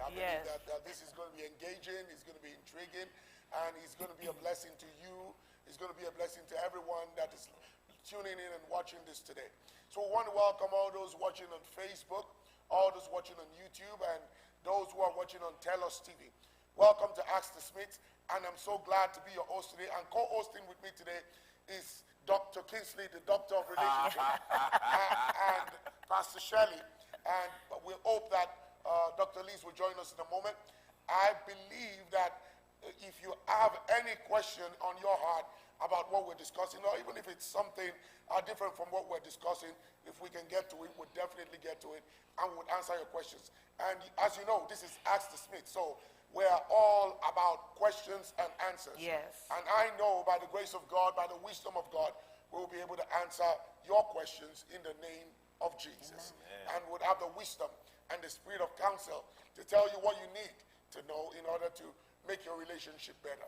I believe that this is going to be engaging, it's going to be intriguing, and it's going to be a blessing to you. It's going to be a blessing to everyone that is tuning in and watching this today. So we want to welcome all those watching on Facebook, all those watching on YouTube, and those who are watching on Telos TV. Welcome to Ask the Smiths, and I'm so glad to be your host today. And co-hosting with me today is Dr. Kingsley, the Doctor of Relationship, and Pastor Shelley. And we hope that Dr. Lees will join us in a moment. I believe that if you have any question on your heart about what we're discussing, or even if it's something different from what we're discussing, if we can get to it, we'll definitely get to it, and we'll answer your questions. And as you know, this is Ask the Smith, so we're all about questions and answers. Yes. And I know by the grace of God, by the wisdom of God, we'll be able to answer your questions in the name of Jesus. Amen. And would have the wisdom and the spirit of counsel to tell you what you need to know in order to make your relationship better.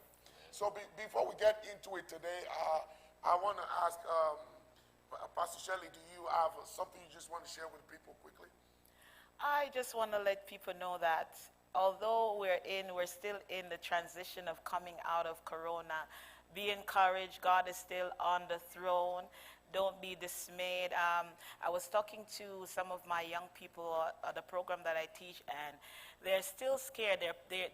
So before we get into it today, I want to ask Pastor Shelley, do you have something you just want to share with people quickly? I just want to let people know that although we're still in the transition of coming out of Corona, be encouraged. God is still on the throne. Don't be dismayed. I was talking to some of my young people at the program that I teach, and they're still scared. They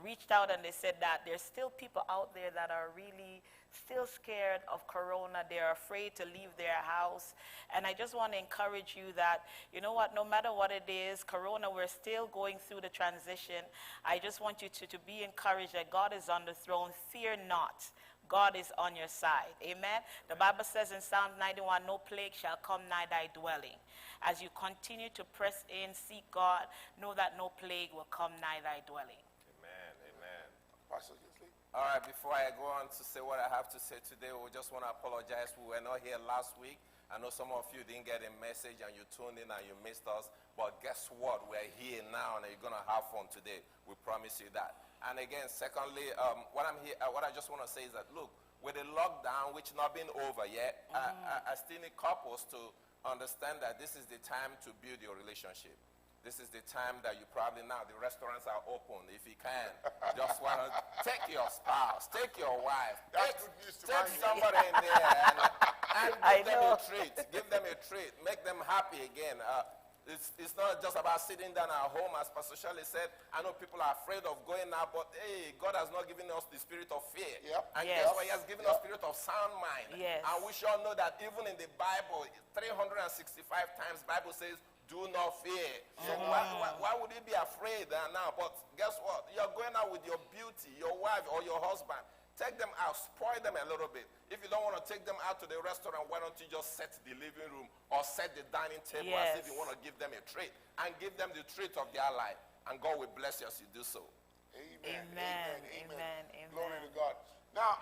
reached out and they said that there's still people out there that are really still scared of Corona. They're afraid to leave their house. And I just want to encourage you that, you know what, no matter what it is, Corona, we're still going through the transition. I just want you to be encouraged that God is on the throne. Fear not. God is on your side. Amen. The Bible says in Psalm 91, no plague shall come nigh thy dwelling. As you continue to press in, seek God, know that no plague will come nigh thy dwelling. Amen. Amen. Pastor Kingsley? All right, before I go on to say what I have to say today, we just want to apologize. We were not here last week. I know some of you didn't get a message and you tuned in and you missed us. But guess what? We're here now and you're going to have fun today. We promise you that. And again, secondly, what I just want to say is that, look, with the lockdown, which not been over yet, I still need couples to understand that this is the time to build your relationship. This is the time that you probably now, the restaurants are open. If you can, just want to take your spouse, take your wife, take somebody in there and give them a treat. Give them a treat. Make them happy again. It's not just about sitting down at home, as Pastor Shelley said. I know people are afraid of going out, but hey, God has not given us the spirit of fear. Yep. And He has given us spirit of sound mind. Yes. And we shall know that even in the Bible, 365 times, Bible says, do not fear. So why would you be afraid now? But guess what? You're going out with your beauty, your wife or your husband. Take them out, spoil them a little bit. If you don't want to take them out to the restaurant, why don't you just set the living room or set the dining table as if you want to give them a treat, and give them the treat of their life, and God will bless you as you do so. Amen. Amen. Amen. Amen. Glory to God. Now,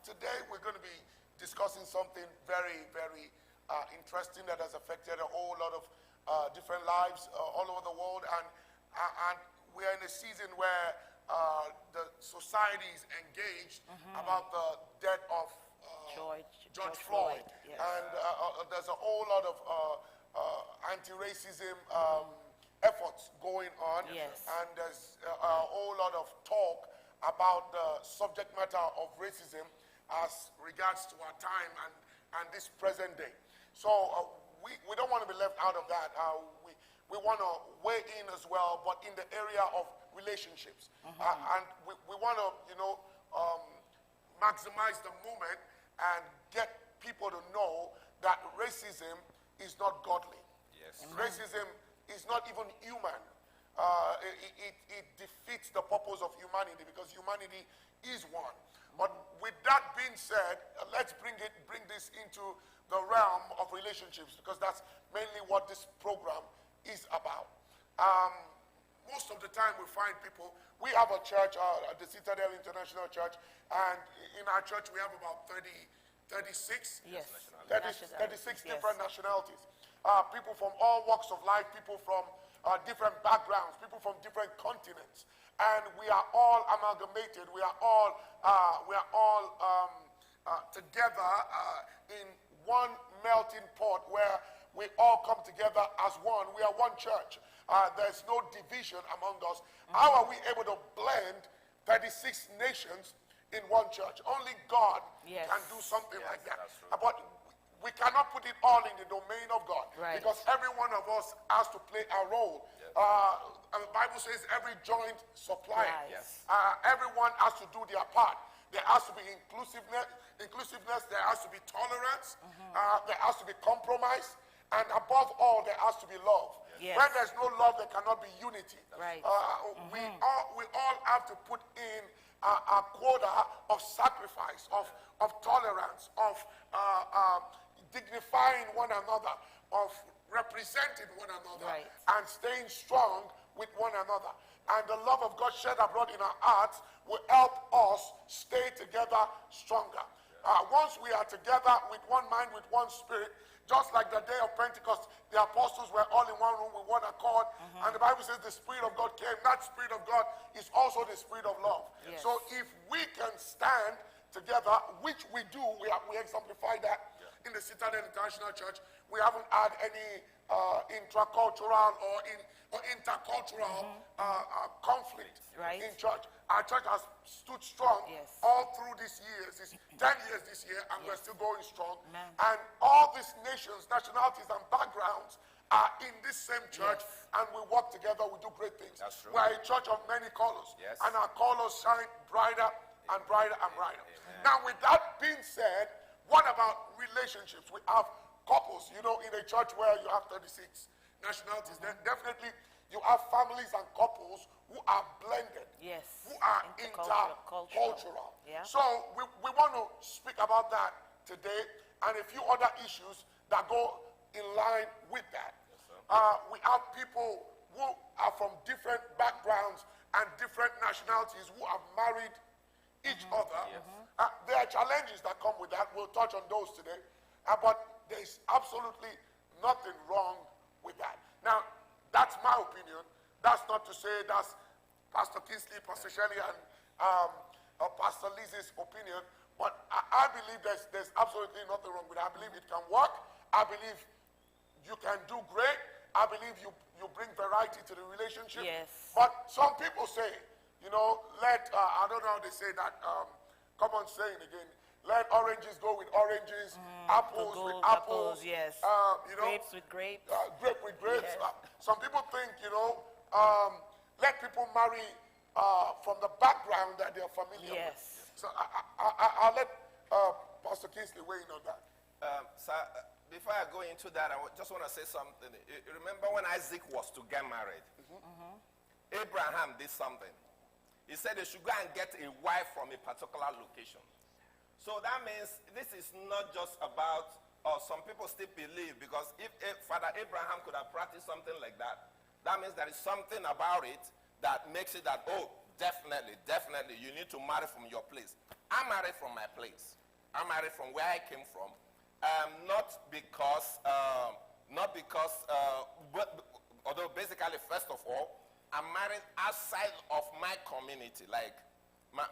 today we're going to be discussing something very, very interesting that has affected a whole lot of different lives all over the world, and we're in a season where the society is engaged about the death of George Floyd. Yes. And there's a whole lot of anti-racism efforts going on. Yes. And there's a whole lot of talk about the subject matter of racism as regards to our time and this present day. So we don't want to be left out of that. We want to weigh in as well, but in the area of relationships. And we want to, maximize the moment and get people to know that racism is not godly. Yes. Racism is not even human. It defeats the purpose of humanity, because humanity is one. But with that being said, let's bring this into the realm of relationships, because that's mainly what this program is about. Most of the time we find people, we have a church, the Citadel International Church, and in our church we have about 36 different nationalities. People from all walks of life, people from different backgrounds, people from different continents. And we are all amalgamated, we are all together in one melting pot where we all come together as one. We are one church. There's no division among us. How are we able to blend 36 nations in one church? Only God can do something like that. But we cannot put it all in the domain of God, because every one of us has to play a role. And the Bible says every joint supply. Everyone has to do their part. There has to be inclusiveness. There has to be tolerance. There has to be compromise. And above all, there has to be love. When there's no love, there cannot be unity. We all have to put in a quota of sacrifice, of tolerance, of dignifying one another, of representing one another, and staying strong with one another. And the love of God shed abroad in our hearts will help us stay together stronger. Once we are together with one mind, with one spirit, just like the day of Pentecost, the apostles were all in one room with one accord, and the Bible says the Spirit of God came. That Spirit of God is also the Spirit of love. So if we can stand together, which we do, we exemplify that in the Citadel International Church. We haven't had any intracultural or intercultural conflict in church. Our church has stood strong all through these years. It's 10 years this year, and we're still going strong. And all these nations, nationalities, and backgrounds are in this same church, and we work together. We do great things. We're a church of many colors, and our colors shine brighter and brighter and brighter. Now, with that being said, what about relationships? We have couples, in a church where you have 36 nationalities. Then definitely you have families and couples who are blended, who are intercultural. So we want to speak about that today, and a few other issues that go in line with that. We have people who are from different backgrounds and different nationalities who have married each other. There are challenges that come with that. We'll touch on those today. But there's absolutely nothing wrong with that. Now, that's my opinion. That's not to say that's Pastor Kingsley, Pastor Shelley, and Pastor Lizzie's opinion. But I believe there's absolutely nothing wrong with it. I believe it can work. I believe you can do great. I believe you bring variety to the relationship. But some people say, I don't know how they say that. Come on, say it again. Let oranges go with oranges, apples with apples. Grapes with grapes. Grape with grapes. Some people think, let people marry from the background that they're familiar with. So I'll let Pastor Kingsley weigh in on that. Before I go into that, I just want to say something. You remember when Isaac was to get married? Abraham did something. He said they should go and get a wife from a particular location. So that means this is not just about, some people still believe, because if Father Abraham could have practiced something like that, that means there is something about it that makes it that, definitely, you need to marry from your place. I married from my place. I married from where I came from. Not because, although basically, first of all, I'm married outside of my community. Like,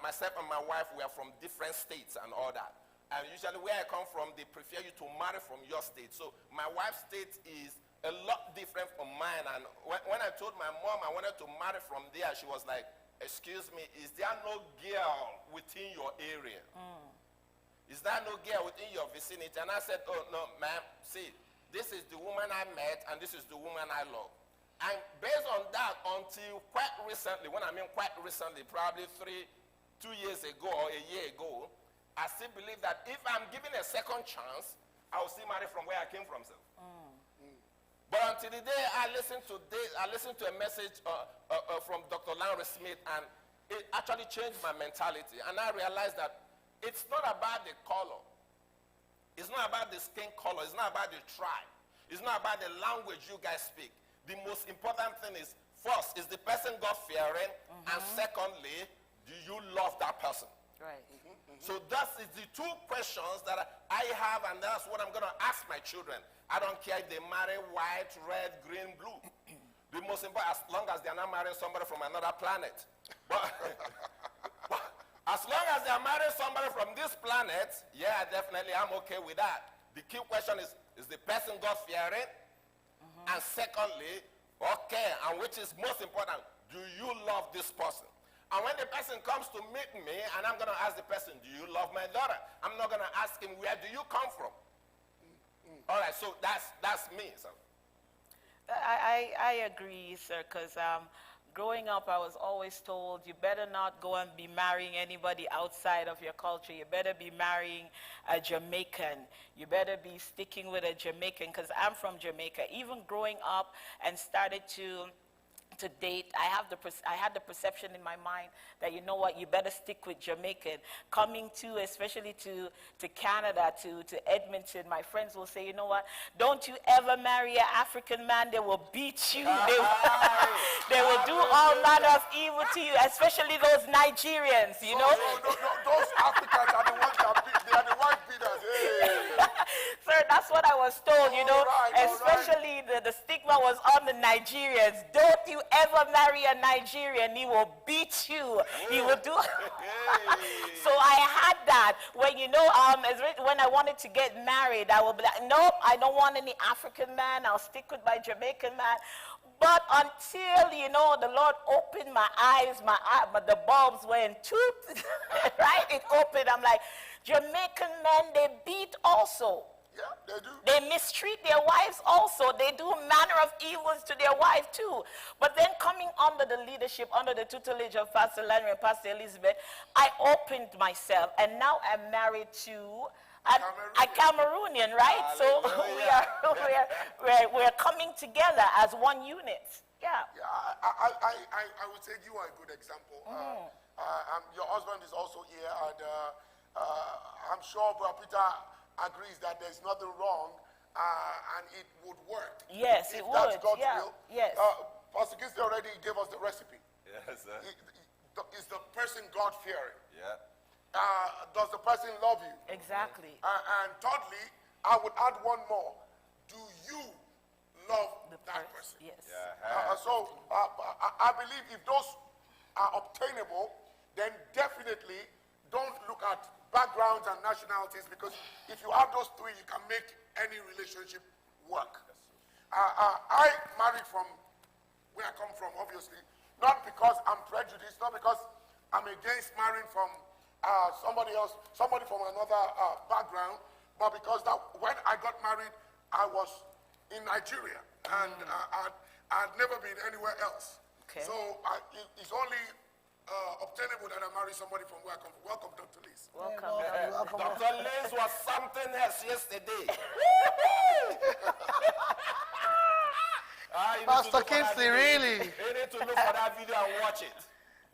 myself and my wife, we are from different states and all that. And usually where I come from, they prefer you to marry from your state. So my wife's state is a lot different from mine. And when I told my mom I wanted to marry from there, she was like, excuse me, is there no girl within your area? Is there no girl within your vicinity? And I said, oh, no, ma'am, see, this is the woman I met, and this is the woman I love. And based on that, until quite recently, when I mean quite recently, probably 2 years ago or a year ago, I still believe that if I'm given a second chance, I will still marry from where I came from. But until the day I listened to a message from Dr. Lanre Smith, and it actually changed my mentality. And I realized that it's not about the color. It's not about the skin color. It's not about the tribe. It's not about the language you guys speak. The most important thing is, first, is the person God-fearing, and secondly, do you love that person? So that is the two questions that I have, and that's what I'm going to ask my children. I don't care if they marry white, red, green, blue. The most important, as long as they're not marrying somebody from another planet. But as long as they're marrying somebody from this planet, yeah, definitely, I'm okay with that. The key question is, is the person God-fearing? And secondly, okay, and which is most important, do you love this person? And when the person comes to meet me, and I'm going to ask the person, do you love my daughter? I'm not going to ask him, where do you come from? All right, so that's me. So. I agree, sir, because growing up, I was always told, you better not go and be marrying anybody outside of your culture. You better be marrying a Jamaican. You better be sticking with a Jamaican, because I'm from Jamaica. Even growing up and started to date, I had the perception in my mind that, you know what, you better stick with Jamaican. Coming to, especially to Canada, to Edmonton, my friends will say, you know what, don't you ever marry an African man, they will beat you. They will do all manner of evil to you, especially those Nigerians, you know. Those Africans are the ones that beat, they are the white beaters. Hey. Sir, that's what I was told, you know, Right, especially the stigma was on the Nigerians. Don't you ever marry a Nigerian, he will beat you. He will do. So I had that when, you know, when I wanted to get married, I would be like, nope, I don't want any African man. I'll stick with my Jamaican man. But until, you know, the Lord opened my eyes, the bulbs went toot, right? It opened. I'm like, Jamaican men, they beat also. Yeah, they do. They mistreat their wives also. They do manner of evils to their wife too. But then coming under the leadership, under the tutelage of Pastor Lanre and Pastor Elizabeth, I opened myself. And now I'm married to a Cameroonian, right? Hallelujah. So we're coming together as one unit. Yeah. I would say you are a good example. Your husband is also here, and I'm sure Brother Peter agrees that there's nothing wrong, and it would work. Yes, if it would. That's God's yeah. will. Yes. Pastor Kinsey already gave us the recipe. Yes, sir. Is the person God-fearing? Yeah. Does the person love you? Exactly. And thirdly, I would add one more. Do you love that person? Yes. Yeah. I believe if those are obtainable, then definitely don't look at backgrounds and nationalities, because if you have those three, you can make any relationship work. I married from where I come from, obviously, not because I'm prejudiced, not because I'm against marrying from somebody from another background, but because that when I got married, I was in Nigeria, and I'd never been anywhere else. Okay. So it's only obtainable that I marry somebody from where I come from. Welcome, Dr. Liz. Welcome. Dr. Liz was something else yesterday. Pastor Kinsey, really? You need to look for that video and watch it.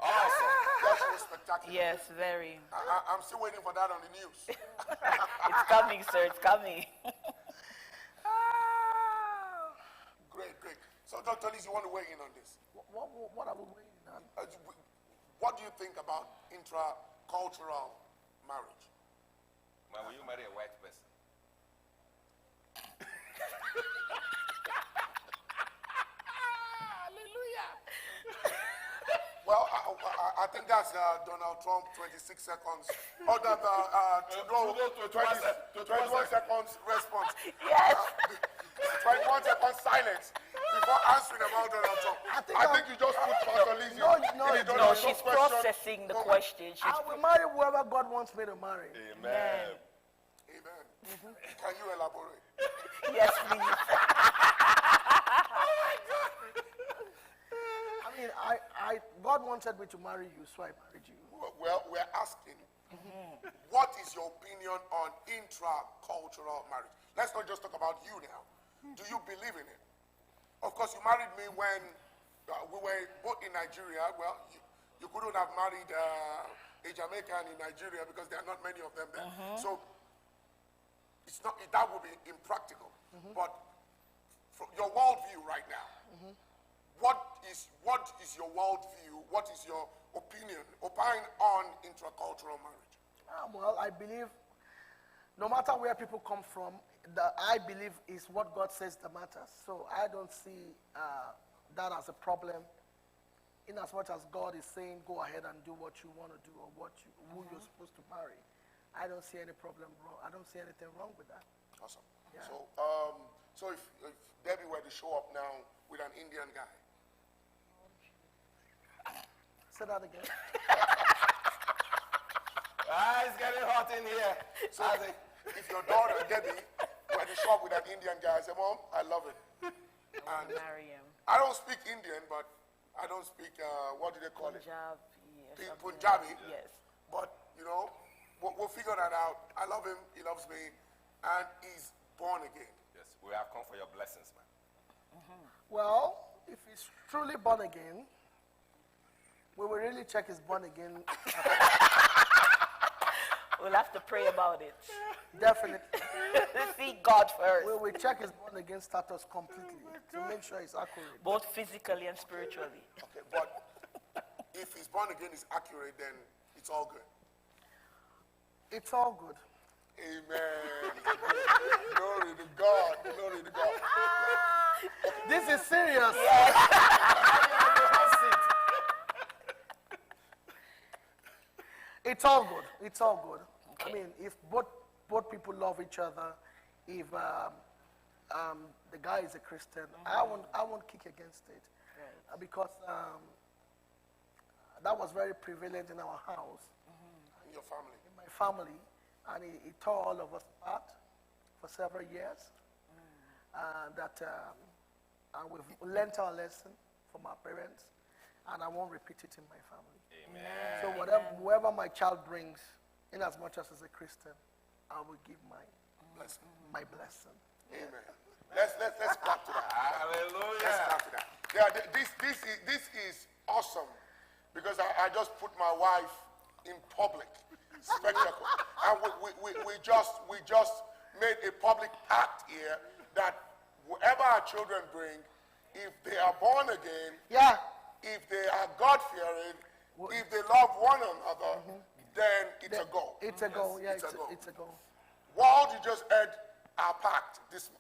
Awesome. That was spectacular. Yes, very. I'm still waiting for that on the news. It's coming, sir. It's coming. Great. So, Dr. Liz, you want to weigh in on this? What are we waiting on? What do you think about intra-cultural marriage? Man, will you marry a white person? Hallelujah. Well, I think that's Donald Trump, 26 seconds. Or that Trudeau, 21 seconds response. Yes. 21 seconds silence before answering about Donald Trump. I think you just put Pastor Liz in the Donald No, Trump she's question. processing the question. I will marry whoever God wants me to marry. Amen. Amen. Can you elaborate? Yes, please. I mean, God wanted me to marry you, so I married you. Well, we're asking, what is your opinion on intra-cultural marriage? Let's not just talk about you now. Do you believe in it? Of course, you married me when we were both in Nigeria. Well, you couldn't have married a Jamaican in Nigeria because there are not many of them there. So it's not, that would be impractical. But from your worldview right now, what is your worldview? What is your opinion on intracultural marriage? Well, I believe no matter where people come from, I believe is what God says that matters. So I don't see that as a problem. In as much as God is saying, go ahead and do what you want to do or who you're supposed to marry, I don't see any problem wrong. I don't see anything wrong with that. Awesome. So if Debbie were to show up now with an Indian guy, Say that again. It's getting hot in here. so if your daughter Debbie were to show up with an Indian guy, I say, Mom, I love it. And Marry him. I don't speak Indian, but I don't speak, what do they call it? Punjabi. Yes. But, we'll figure that out. I love him, he loves me, and he's born again. Yes, we have come for your blessings, man. Well, if he's truly born again, we will really check his born again. We'll have to pray about it. Definitely. Seek God first, We will check his born again status completely to make sure it's accurate. both physically and spiritually. Okay, but if he's born again is accurate, then it's all good. It's all good. Amen. Glory to God. Glory to God. This is serious. It's all good. It's all good. Okay. I mean, if both people love each other, if the guy is a Christian, I won't kick against it, because that was very prevalent in our house, In your family. in my family, and it tore all of us apart for several years. And we've learned our lesson from our parents, and I won't repeat it in my family. Amen. So whoever my child brings, in as much as is a Christian, I will give my blessing. Amen. Let's clap to that. Let's Hallelujah. clap to that. Yeah, this is awesome, because I just put my wife in public spectacle, and we just made a public pact here that whoever our children bring, if they are born again, Yeah. if they are God-fearing, if they love one another, then it's a go. It's a go. Yeah, It's a go. it's a go. World, you just heard our pact this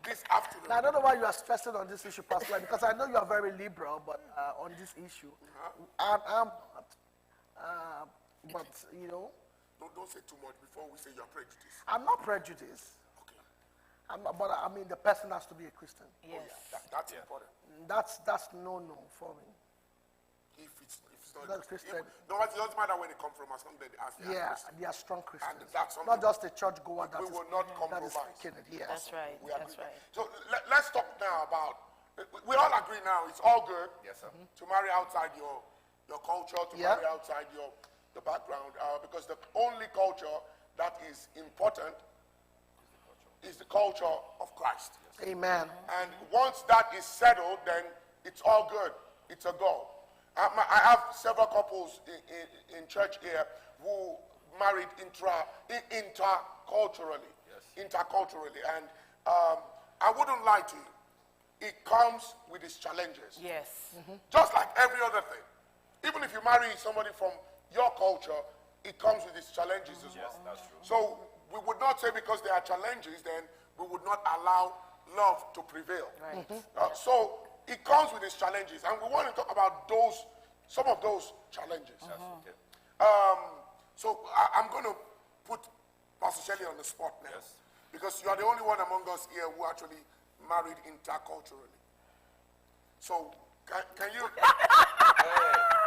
this afternoon. Now, I don't know why you are stressing on this issue, Pastor, because I know you are very liberal, but on this issue, I'm not. But Don't say too much before we say you're prejudiced. I'm not prejudiced. Okay. But I mean, the person has to be a Christian. Yes. That's important. That's no for me. If it's not Not Christian. No, it doesn't matter where they come from, as long as they are Yeah, Christian. they are strong Christians. that's something Not just a church goer that we is will not that is compromise. speaking it. Yes. That's right. We agree. That's right. So let's talk now about, we all agree now, it's all good Yes, sir. to marry outside your culture, to Yeah. marry outside your background, because the only culture that is important is the culture of Christ. Amen. And once that is settled, then it's all good. It's a go. I have several couples in church here who married interculturally. Yes. Interculturally. And I wouldn't lie to you. It comes with its challenges. Yes. Just like every other thing. Even if you marry somebody from your culture, it comes with its challenges as well. Yes, that's true. So we would not say because there are challenges, then we would not allow love to prevail. Right. So it comes with its challenges, and we want to talk about some of those challenges. That's okay. So I'm going to put Pastor Shelley on the spot now, Yes. because you are the only one among us here who actually married interculturally. So can you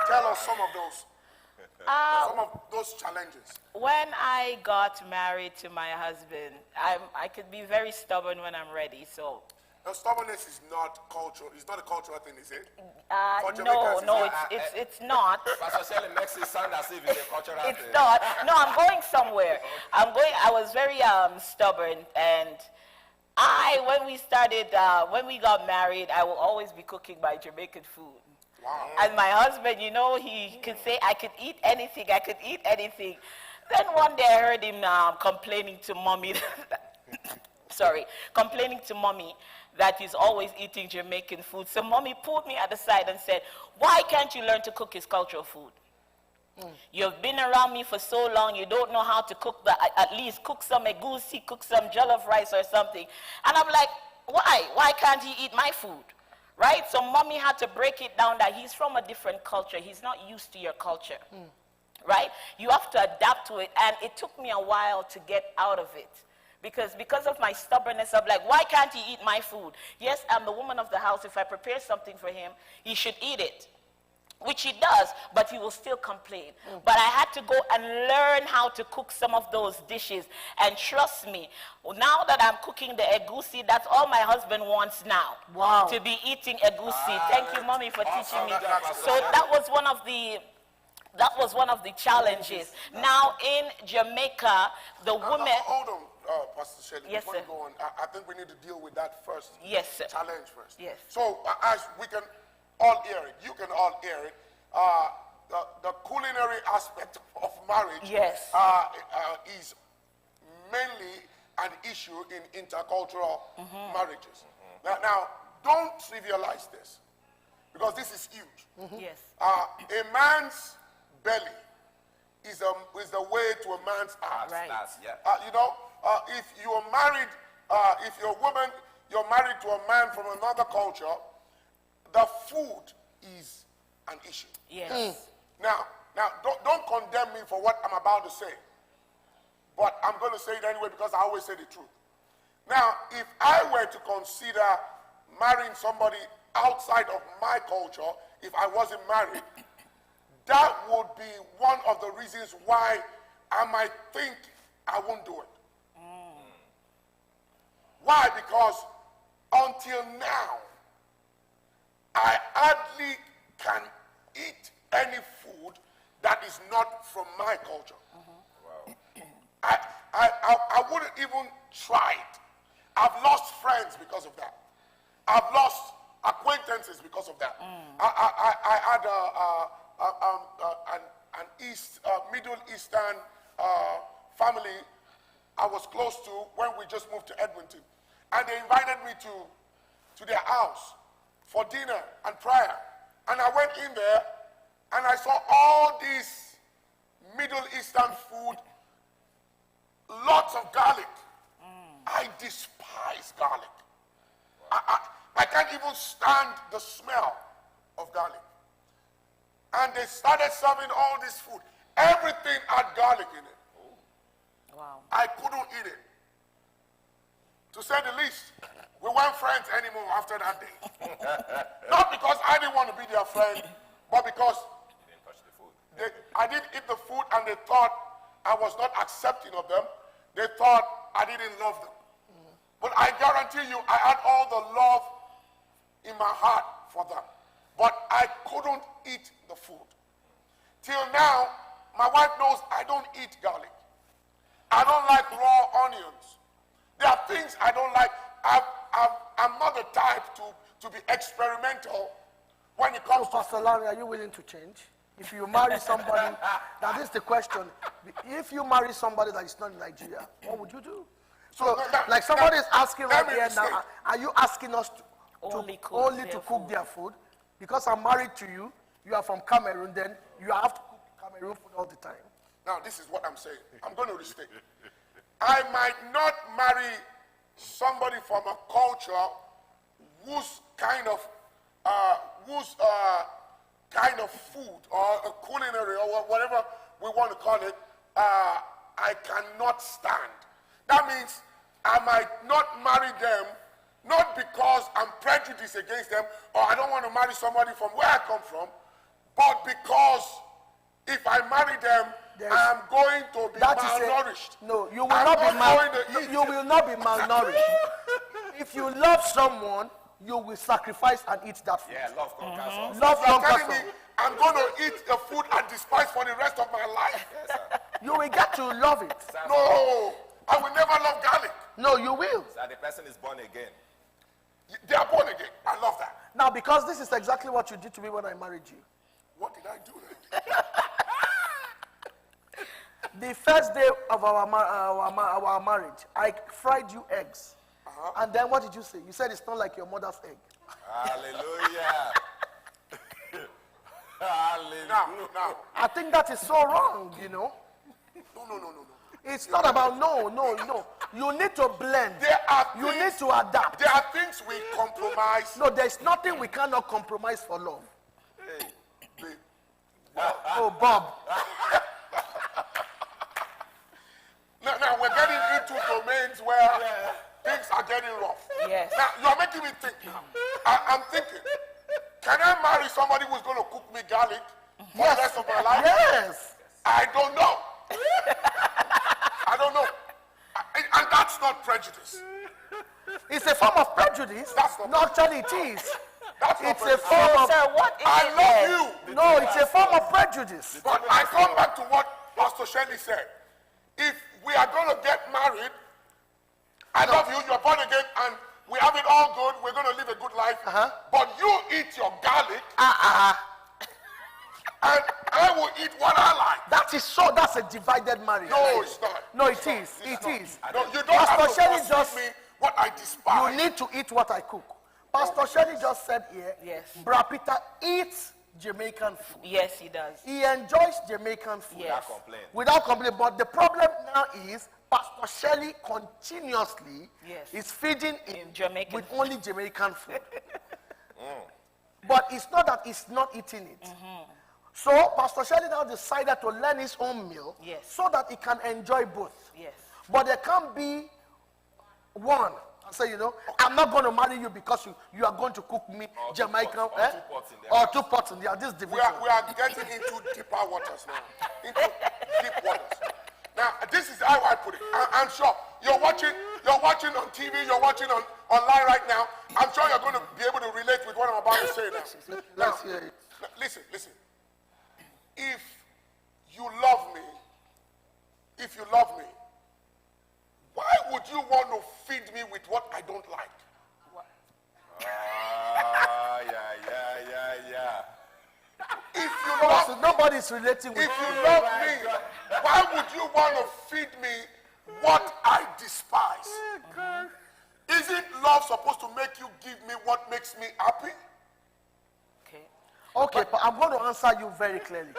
tell us some of those challenges? When I got married to my husband, I could be very stubborn when I'm ready. So Now, stubbornness is not cultural. It's not a cultural thing, is it? For no, Jamaicans, it's not. Pastor Shelley makes it sound as if it's a cultural It's thing. not. No, I'm going somewhere. I was very stubborn, and when we got married, I will always be cooking my Jamaican food. Wow. And my husband, he could say, I could eat anything. Then one day I heard him complaining to mommy. Complaining to mommy that he's always eating Jamaican food. So mommy pulled me at the side and said, why can't you learn to cook his cultural food? You've been around me for so long, you don't know how to cook, at least cook some egusi, cook some jollof rice or something. And I'm like, why? Why can't he eat my food? Right? So mommy had to break it down that he's from a different culture. He's not used to your culture. right? You have to adapt to it. And it took me a while to get out of it. Because of my stubbornness of like, why can't he eat my food? Yes, I'm the woman of the house. If I prepare something for him, he should eat it. Which he does, but he will still complain. But I had to go and learn how to cook some of those dishes. And trust me, now that I'm cooking the egusi, that's all my husband wants now. Wow. To be eating egusi. Thank you, Mommy, for teaching me. So that was one of the challenges. Now in Jamaica, the women... Hold on, Pastor Shelley. Yes, before you sir. go on, I think we need to deal with that first. Yes, sir. Challenge first. Yes. So as we can all hear it, you can all hear it. The culinary aspect of marriage Yes. is mainly an issue in intercultural marriages. Now, don't trivialize this, because this is huge. Yes. A man's belly is the way to a man's heart. Right. If you're married, if you're a woman, you're married to a man from another culture, the food is an issue. Yes. Now, don't condemn me for what I'm about to say, but I'm going to say it anyway because I always say the truth. Now, if I were to consider marrying somebody outside of my culture, if I wasn't married, that would be one of the reasons why I might think I won't do it. Why? Because until now, I hardly can eat any food that is not from my culture. Wow. I wouldn't even try it. I've lost friends because of that. I've lost acquaintances because of that. I had an Middle Eastern family I was close to when we just moved to Edmonton. And they invited me to their house for dinner and prayer. And I went in there and I saw all this Middle Eastern food, lots of garlic. I despise garlic. I can't even stand the smell of garlic. And they started serving all this food. Everything had garlic in it. Wow. I couldn't eat it. To say the least, we weren't friends anymore after that day. Not because I didn't want to be their friend, but because You didn't touch the food. I didn't eat the food and they thought I was not accepting of them. They thought I didn't love them. But I guarantee you, I had all the love in my heart for them. But I couldn't eat the food. Till now, my wife knows I don't eat garlic. I don't like raw onions. There are things I don't like. I'm not the type to be experimental when it comes So, Pastor Lanre, are you willing to change? If you marry somebody, that is the question. If you marry somebody that is not in Nigeria, what would you do? So, like somebody is asking right here now, are you asking us to Only only cook to their cook their food? Because I'm married to you, you are from Cameroon, then you have to cook Cameroon food all the time. Now, this is what I'm saying. I'm going to restate. I might not marry somebody from a culture whose kind of food or a culinary or whatever we want to call it, I cannot stand. That means I might not marry them, not because I'm prejudiced against them or I don't want to marry somebody from where I come from, but because if I marry them, I'm going to be malnourished. No, you will you will not be malnourished. If you love someone, you will sacrifice and eat that food. Yeah, love conquers all. Love You're conquers telling me all. I'm going to eat the food I despise for the rest of my life? Yes, sir. You will get to love it. No, I will never love garlic. No, you will. Sir, the person is born again. They are born again. I love that. Now, because this is exactly what you did to me when I married you. What did I do then? The first day of our marriage, I fried you eggs. And then what did you say? You said it's not like your mother's egg. Hallelujah. Hallelujah. Now. I think that is so wrong, you know. No. It's not about no. You need to blend. You need to adapt. There are things we compromise. No, there's nothing we cannot compromise for love. Hey. Babe, Oh, Bob. are getting rough. Yes. Now, you're making me think now. I'm thinking, can I marry somebody who's going to cook me garlic for the rest of my life? Yes. I don't know. I don't know. And that's not prejudice. It's a form of prejudice. That's not No, actually it is. That's not It's a prejudice. form of... Sir, what is I it love then? you. No, it's a form of prejudice. But I come back to what Pastor Shelley said. If we are going to get married, I love you, you're born again, and we have it all good, we're going to live a good life, but you eat your garlic, and I will eat what I like. That is so, that's a divided marriage. No, it's not. No, it is. It is. No, you don't have Pastor to Shelley force just... me what I despise. You need to eat what I cook. Pastor Shelley just said here, Yes. Brad Peter eats Jamaican food. Yes, he does. He enjoys Jamaican food. Yes. Without complaint. But the problem now is Pastor Shelley continuously Yes. is feeding him Jamaican with food. only Jamaican food. But it's not that he's not eating it. So Pastor Shelley now decided to learn his own meal Yes. so that he can enjoy both. Yes. But there can't be one. I say, I'm not going to marry you because you are going to cook me Or Jamaican. two pots in there. Or 2 pots in there. This is We division. are getting into deeper waters now. Into deep waters. Now, this is how I put it. I'm sure you're watching on TV, you're watching online right now. I'm sure you're going to be able to relate with what I'm about to say now. Let's hear it. Listen. If you love me, why would you want to feed me with what I don't like? Yeah. If you love So nobody's relating with If you. you love me, why would you want to feed me what I despise? Isn't love supposed to make you give me what makes me happy? Okay. Okay, but I'm going to answer you very clearly.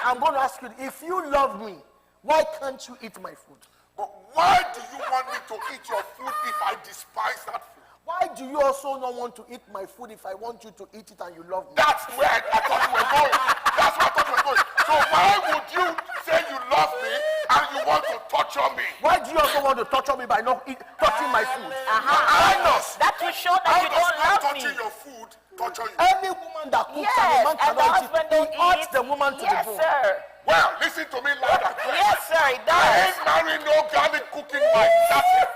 I'm going to ask you, if you love me, why can't you eat my food? But why do you want me to eat your food if I despise that food? Why do you also not want to eat my food if I want you to eat it and you love me? That's where I thought you were going. That's where I thought you were going. So why would you say you love me and you want to torture me? Why do you also want to torture me by not touching my food? That will show that you don't love me. touching your food torture you? Any woman that cooks Yes, and a man and the cannot husband eat, he don't hurts eat. the woman to Yes, the bone. sir. Well, listen to me loud and clear. Yes, sir, it I does. ain't marrying no garlic cooking wife. That's it.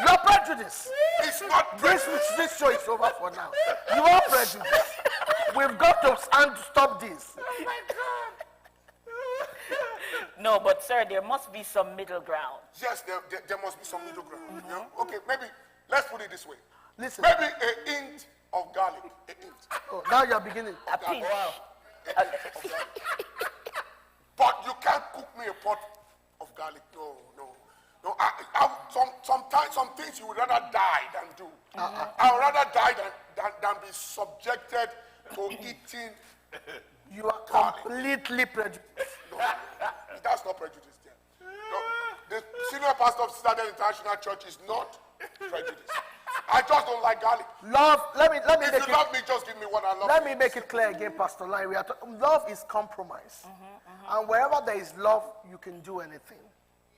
You're prejudiced. It's not prejudice. This show is over for now. You are prejudiced. We've got to stop this. No, but sir, there must be some middle ground. Yes, there must be some middle ground. You know? Okay, maybe let's put it this way. Listen. Maybe a hint of garlic. A hint. Oh, now you're beginning. A pinch. But you can't cook me a pot of garlic. No. Sometimes some things you would rather die than do. I would rather die than be subjected to eating. You are completely prejudiced. No, that's not prejudice there. No, the senior pastor of Citadel International Church is not prejudiced. I just don't like garlic. Love, let me If make you it, love me, just give me what I love. let me make it clear again, Pastor Lanre. Love is compromise. And wherever there is love, you can do anything.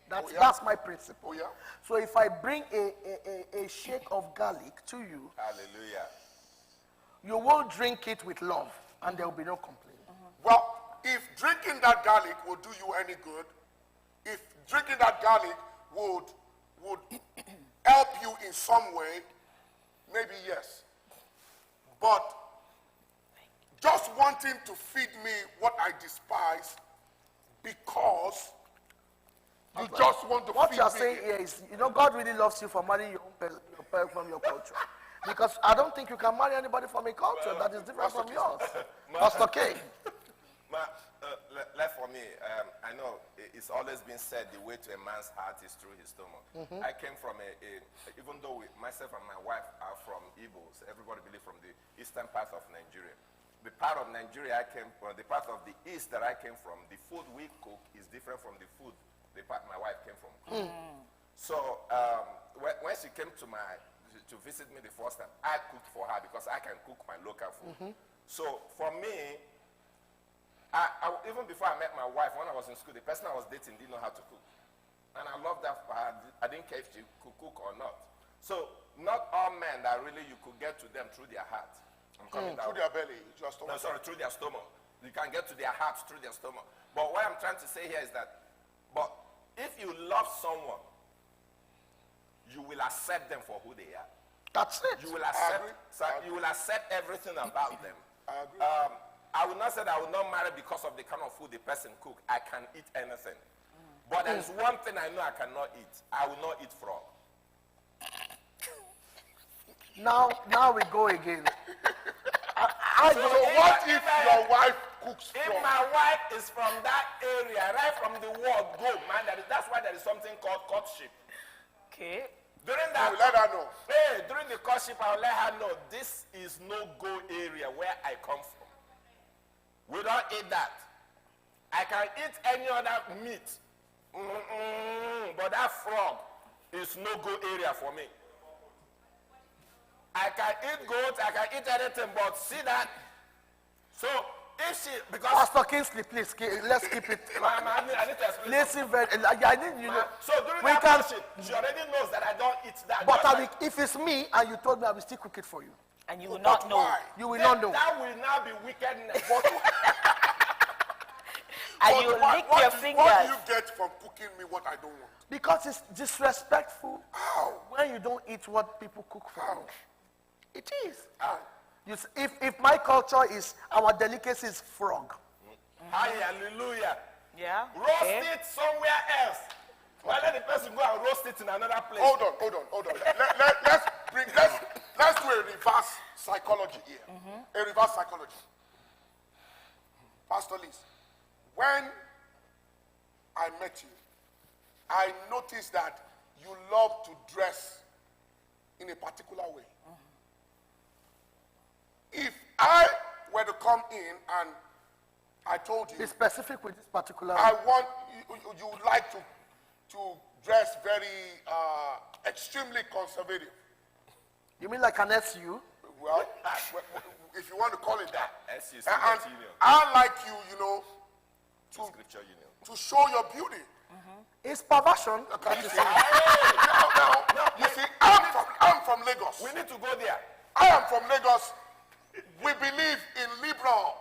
That's my principle. Oh, yeah? So if I bring a shake of garlic to you, Hallelujah. you will drink it with love, and there will be no complaint. Well, if drinking that garlic will do you any good, if drinking that garlic would help you in some way, maybe yes. But just wanting to feed me what I despise because you just want to What feed you are me. saying here is, God really loves you for marrying your own person from your culture. Because I don't think you can marry anybody from a culture that is different from yours. Pastor K. Left for me, I know it's always been said the way to a man's heart is through his stomach. I came from even though myself and my wife are from Igbos, everybody believes from the eastern part of Nigeria. The part of Nigeria I came from, the part of the east that I came from, the food we cook is different from the food the part my wife came from. So when she came to visit me the first time, I cooked for her because I can cook my local food. So for me, even before I met my wife, when I was in school, the person I was dating didn't know how to cook. And I loved that. I didn't care if she could cook or not. So not all men that really you could get to them through their heart. I'm coming down. Through their belly, just No, sorry, through their stomach. You can get to their hearts through their stomach. But what I'm trying to say here is that, but if you love someone, you will accept them for who they are. That's it. You will accept. You will accept everything about them. I agree. I will not say that I will not marry because of the kind of food the person cook. I can eat anything. But there is one thing I know I cannot eat. I will not eat frog. Now we go again. So what if your wife cooks If frog? my wife is from that area, right from the word go, man, that's why there is something called courtship. Okay. During You that, let her know. hey, during the courtship, I'll let her know this is no go area where I come from. We don't eat that. I can eat any other meat, but that frog is no go area for me. I can eat goat, I can eat anything, but see that. So if she, because Pastor Kingsley, please, let's keep it. I need to explain. Listen very. I need you know. So during We that can. courtship, she already knows that I don't eat that. But Just like- if it's me and you told me, I will still cook it for you. And you will But not know. why? You will not know. That will now be wickedness. And But you will what- lick what your do- fingers. What do you get from cooking me what I don't want? Because it's disrespectful How? when you don't eat what people cook for How? you. It is. How? If my culture is, our delicacy is frog. Hallelujah. Yeah. Roast Okay. it somewhere else. Well, let the person go and roast it in another place. Hold on. Let's do a reverse psychology here. A reverse psychology. Pastor Liz, when I met you, I noticed that you love to dress in a particular way. If I were to come in and I told you Be specific with this particular. I want you would like to dress very extremely conservative. You mean like an SU? Well, if you want to call it that. SU is And Scripture Union. I like you know, Scripture Union. to show your beauty. It's perversion. Can you see? Now, you see, I'm from Lagos. We need to go there. I am from Lagos. We believe in liberal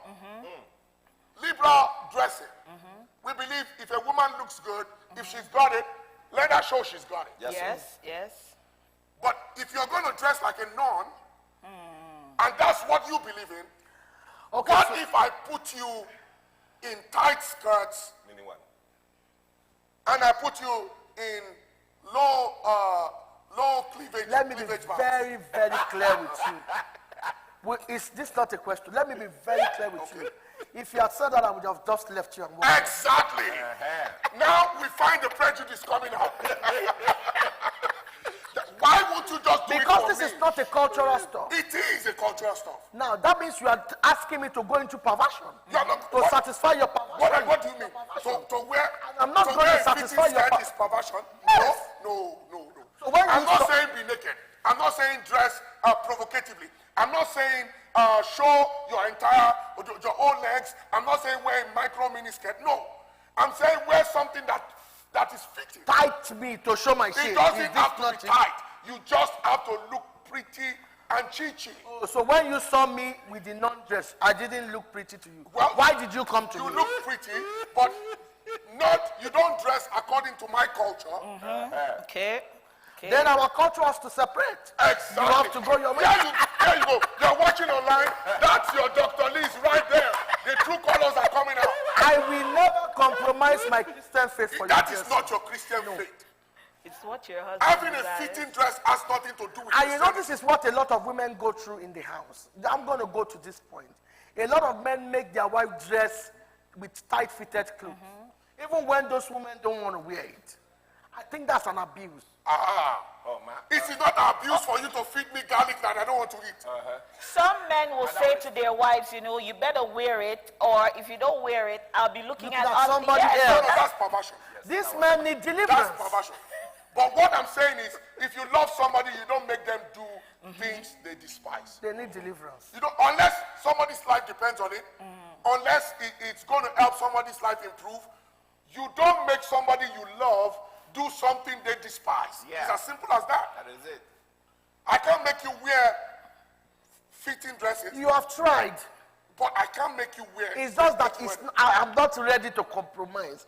dressing. We believe if a woman looks good, if she's got it, let her show she's got it. Yes, Yes. Yes. But if you're going to dress like a nun, and that's what you believe in, Okay. what so- if I put you in tight skirts Meaning what? and I put you in low cleavage? Let me be cleavage bands? very, very clear with you. Is this not a question? Let me be very clear with you. If you had said that, I would have just left you and walked. Exactly. Now we find the prejudice coming out. Why won't you just do Because it for this me? is not a cultural stuff. It is a cultural stuff. Now, that means you are asking me to go into perversion. You're not- To what- satisfy your perversion. What do you mean? To wear? I'm not to going wear to a satisfy fitting your skirt is perversion? Yes. No. So when I'm you not stop- saying be naked. I'm not saying dress provocatively. I'm not saying show your entire your own legs. I'm not saying wear a micro mini skirt. No, I'm saying wear something that is fitting. Tight me to show my It shape. doesn't Is this have to not be it? tight. You just have to look pretty and chichi. So when you saw me with the non-dress, I didn't look pretty to you. Well, Why did you come to You me? look pretty, but you don't dress according to my culture. Okay. Then our culture has to separate. Exactly. You have to go your way. There you go. You're watching online. That's your Dr. Liz right there. The true colors are coming out. I will never compromise my Christian faith for That you. is not your Christian faith. It's what your husband Having a desires. fitting dress has nothing to do with And you know, Christianity. this is what a lot of women go through in the house. I'm going to go to this point. A lot of men make their wife dress with tight-fitted clothes, even when those women don't want to wear it. I think that's an abuse. Oh, man. It is not abuse for you to feed me garlic that I don't want to eat. Some men will say to their wives, you know, you better wear it, or if you don't wear it, I'll be looking Looking at at other somebody yes, No, else. that's perversion. These men need That's deliverance. perversion. But what I'm saying is, if you love somebody, you don't make them do things they despise. They need deliverance. You know, unless somebody's life depends on it, unless it's going to help somebody's life improve, you don't make somebody you love do something they despise. Yeah. It's as simple as that. That is it. I can't make you wear fitting dresses, You have tried. but I can't make you wear. It's just that fitting wedding. I'm not ready to compromise.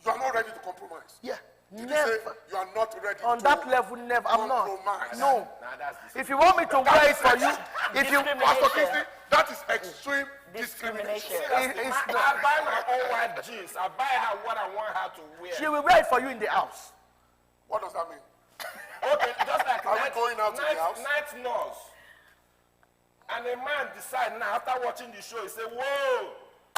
You are not ready to compromise. Yeah, Did never. you say you are not ready On to that level, never. I'm not. compromise? No. Now that's If you want me to wear it for you, if you, Pastor Christy, that is extreme discrimination. it's I not. buy my own white jeans. I buy her what I want her to wear. She will wear it for you in the house. What does that mean? Okay, just like Are we going out to the house? night nurse. And a man decide now after watching the show, he say, "Whoa,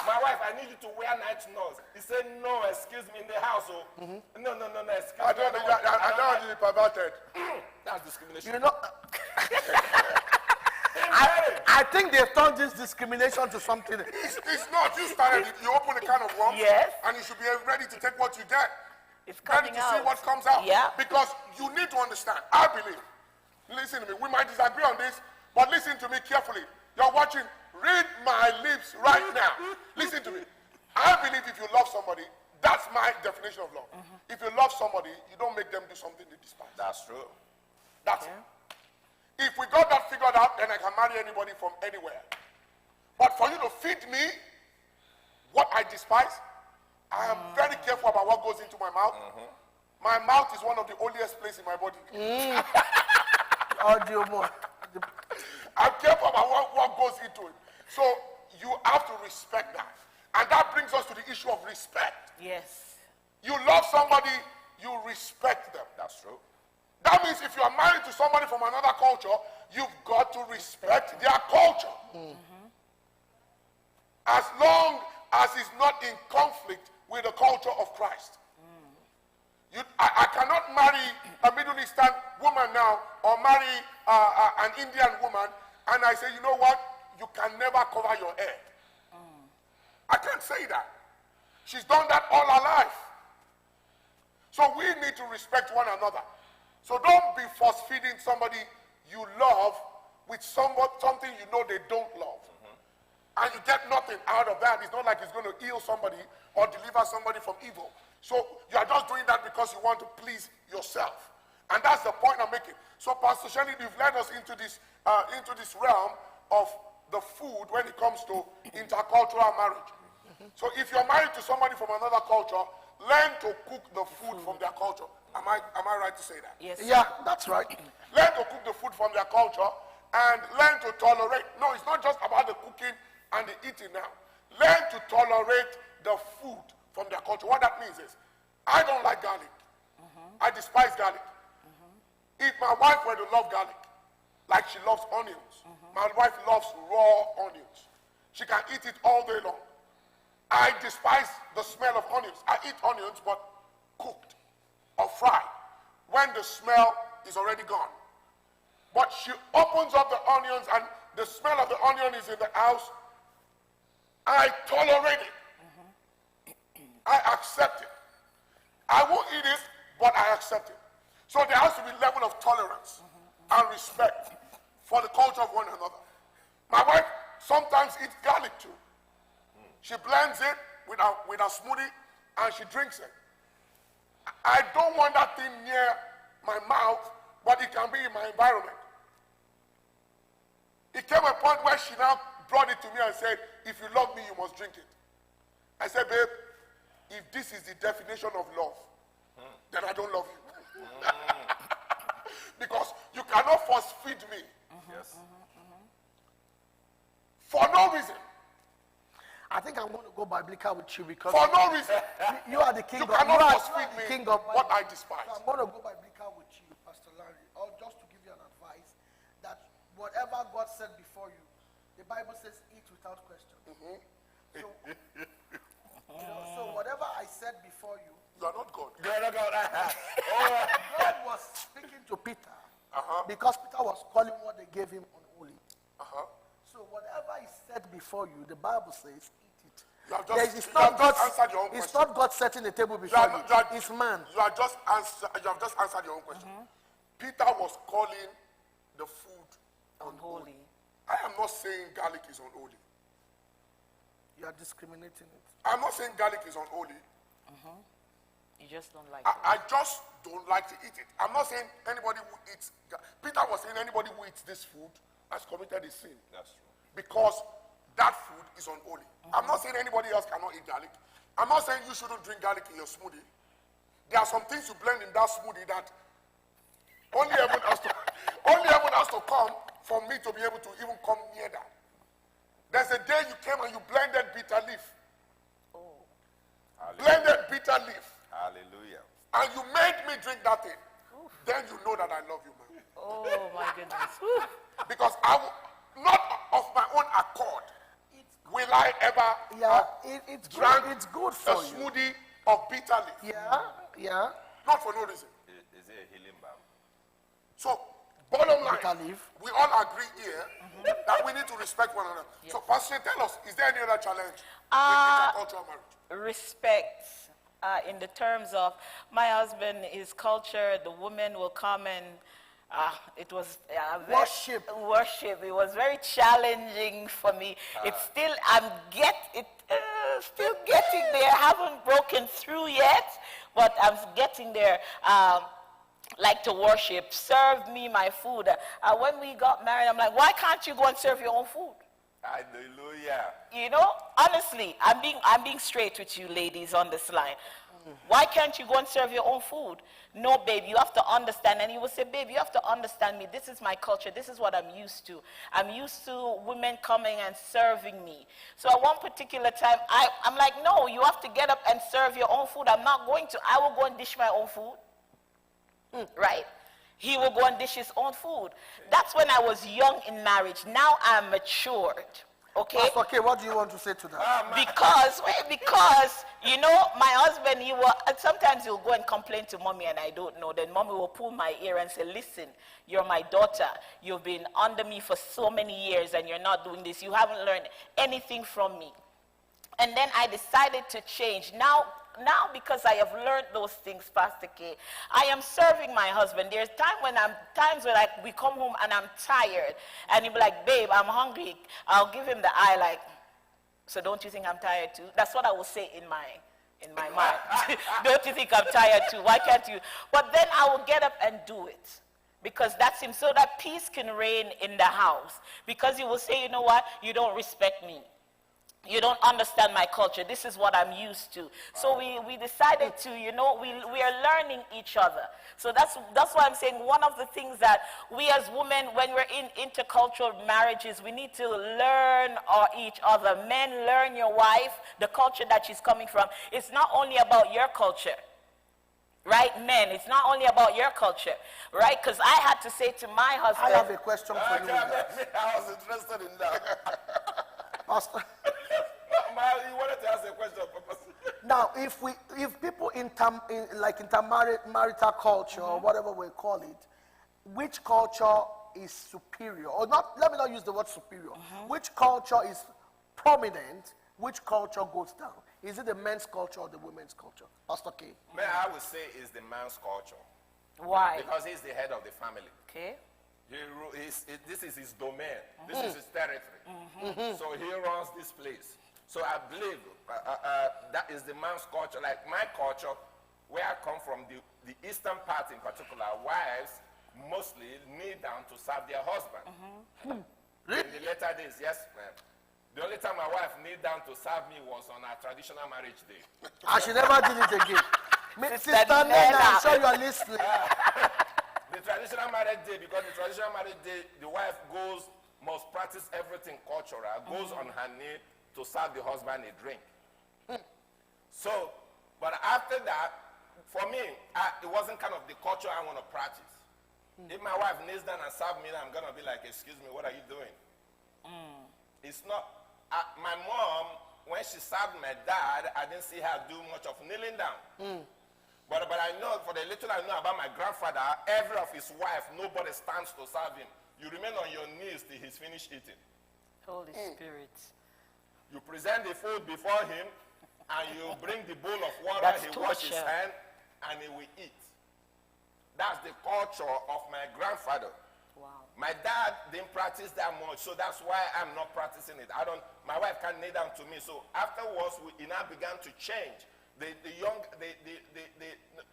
my wife, I need you to wear night nurse." He said, "No, excuse me, in the house, oh, no, excuse I me." don't want to be perverted. That's discrimination. You know, I think they've turned this discrimination to something. It's not. You started it. You open a can of worms. Yes. And you should be ready to take what you get. It's Ready coming to see out. what comes out. Yeah. Because you need to understand. I believe. Listen to me. We might disagree on this, but listen to me carefully. You're watching. Read my lips right now. Listen to me. I believe if you love somebody, that's my definition of love. If you love somebody, you don't make them do something they despise. That's true. That's it. If we got that figured out, then I can marry anybody from anywhere. But for you to feed me what I despise, I am very careful about what goes into my mouth. My mouth is one of the holiest places in my body. Audio more. I'm careful about what goes into it. So you have to respect that. And that brings us to the issue of respect. Yes. You love somebody, you respect them. That's true. That means if you are married to somebody from another culture, you've got to respect their culture. As long as it's not in conflict with the culture of Christ. I cannot marry a Middle Eastern woman now or marry an Indian woman and I say, you know what? You can never cover your head. I can't say that. She's done that all her life. So we need to respect one another. So don't be force-feeding somebody you love with something you know they don't love. And you get nothing out of that. It's not like it's going to heal somebody or deliver somebody from evil. So you are just doing that because you want to please yourself. And that's the point I'm making. So Pastor Shelley, you've led us into this realm of the food when it comes to intercultural marriage. So if you're married to somebody from another culture, learn to cook the food from their culture. Am I right to say that? Yes. Yeah, that's right. Learn to cook the food from their culture and learn to tolerate. No, it's not just about the cooking and the eating now. Learn to tolerate the food from their culture. What that means is, I don't like garlic. I despise garlic. If my wife were to love garlic, like she loves onions, my wife loves raw onions. She can eat it all day long. I despise the smell of onions. I eat onions, but cooked or fried, when the smell is already gone. But she opens up the onions and the smell of the onion is in the house. I tolerate it. I accept it. I won't eat it, but I accept it. So there has to be a level of tolerance and respect for the culture of one another. My wife sometimes eats garlic too. She blends it with a smoothie and she drinks it. I don't want that thing near my mouth, but it can be in my environment. It came a point where she now brought it to me and said, if you love me, you must drink it. I said, babe, if this is the definition of love, then I don't love you. Because you cannot force feed me. Yes. For no reason. I think I'm going to go biblical with you because For no reason. you are the king You of cannot you are force feed me king of what I despise. So I'm going to go biblical with you, Pastor Lanre, or just to give you an advice that whatever God said before you, the Bible says eat without question. So whatever I said before you, You are not God. God was speaking to Peter because Peter was calling what they gave him unholy. So whatever he said before you, the Bible says eat it. You have There just, is you not have just God- answered your own It's question. not God setting the table before you. It's man. You have just answered your own question. Peter was calling the food Unholy. I am not saying garlic is unholy. You are discriminating it. I'm not saying garlic is unholy. You just don't like I just don't like to eat it. I'm not saying anybody who eats, Peter was saying anybody who eats this food has committed a sin. That's true. Because that food is unholy. I'm not saying anybody else cannot eat garlic. I'm not saying you shouldn't drink garlic in your smoothie. There are some things you blend in that smoothie that only heaven has to come for me to be able to even come near that. There's a day you came and you blended bitter leaf. Oh. Blended bitter leaf. Hallelujah. And you made me drink that thing. Oof. Then you know that I love you, man. Oh my goodness. Oof. Because I will, not of my own accord, will I ever it's drink good. It's good a for you. smoothie of bitter leaf. Yeah. Not for no reason. Is it a healing balm? So, bottom line, Bitter leaf. we all agree here that we need to respect one another. Yes. So, Pastor, tell us, is there any other challenge with intercultural marriage? Respect in the terms of my husband is culture, the woman will come and it was Worship. It was very challenging for me. It's still still getting there. I haven't broken through yet, but I'm getting there. Like to worship, serve me my food. When we got married, I'm like, why can't you go and serve your own food? Hallelujah. You know, honestly, I'm being straight with you ladies on this line. Why can't you go and serve your own food? No, babe, you have to understand. And he will say, babe, you have to understand me. This is my culture. This is what I'm used to. I'm used to women coming and serving me. So at one particular time, I'm like, no, you have to get up and serve your own food. I'm not going to. I will go and dish my own food. Right? He will go and dish his own food. That's when I was young in marriage. Now I'm matured. Okay? Pastor K, what do you want to say to that? Because you know, my husband, sometimes he'll go and complain to mommy and I don't know. Then mommy will pull my ear and say, listen, you're my daughter. You've been under me for so many years and you're not doing this. You haven't learned anything from me. And then I decided to change. Now because I have learned those things, Pastor K, I am serving my husband. There's times when we come home and I'm tired, and he'll be like, babe, I'm hungry. I'll give him the eye like, so don't you think I'm tired too? That's what I will say in my mind. Don't you think I'm tired too? Why can't you? But then I will get up and do it. Because that's him, so that peace can reign in the house. Because he will say, you know what? You don't respect me. You don't understand my culture. This is what I'm used to. So we decided to, you know, we are learning each other. So that's why I'm saying one of the things that we as women, when we're in intercultural marriages, we need to learn each other. Men, learn your wife, the culture that she's coming from. It's not only about your culture. Right, men, it's not only about your culture, right? Because I had to say to my husband. I have a question for you. I was interested in that. Pastor. You wanted to ask a question, Papa. Now, if people in intermarital culture or whatever we call it, which culture is superior? Or not? Let me not use the word superior. Which culture is prominent? Which culture goes down? Is it the men's culture or the women's culture? Pastor K. Man, I would say it's the man's culture. Why? Because he's the head of the family. Okay. This is his domain. This is his territory. So he runs this place. So I believe that is the man's culture. Like my culture, where I come from, the eastern part in particular, wives mostly kneel down to serve their husband. In the later days, yes, ma'am. The only time my wife kneeled down to serve me was on our traditional marriage day. And she never did it again. Sister Nena, I'm sure you are listening. The traditional marriage day, because the traditional marriage day, the wife must practice everything cultural, goes on her knee to serve the husband a drink. So, but after that, for me, it wasn't kind of the culture I want to practice. If my wife kneels down and serves me, I'm going to be like, excuse me, what are you doing? It's not, my mom, when she served my dad, I didn't see her do much of kneeling down. But I know, for the little I know about my grandfather, every of his wife, nobody stands to serve him. You remain on your knees till he's finished eating. Holy Spirit. You present the food before him, and you bring the bowl of water, That's he washes his torture. hand, and he will eat. That's the culture of my grandfather. Wow. My dad didn't practice that much, so that's why I'm not practicing it. My wife can't kneel down to me. So afterwards, it now began to change. the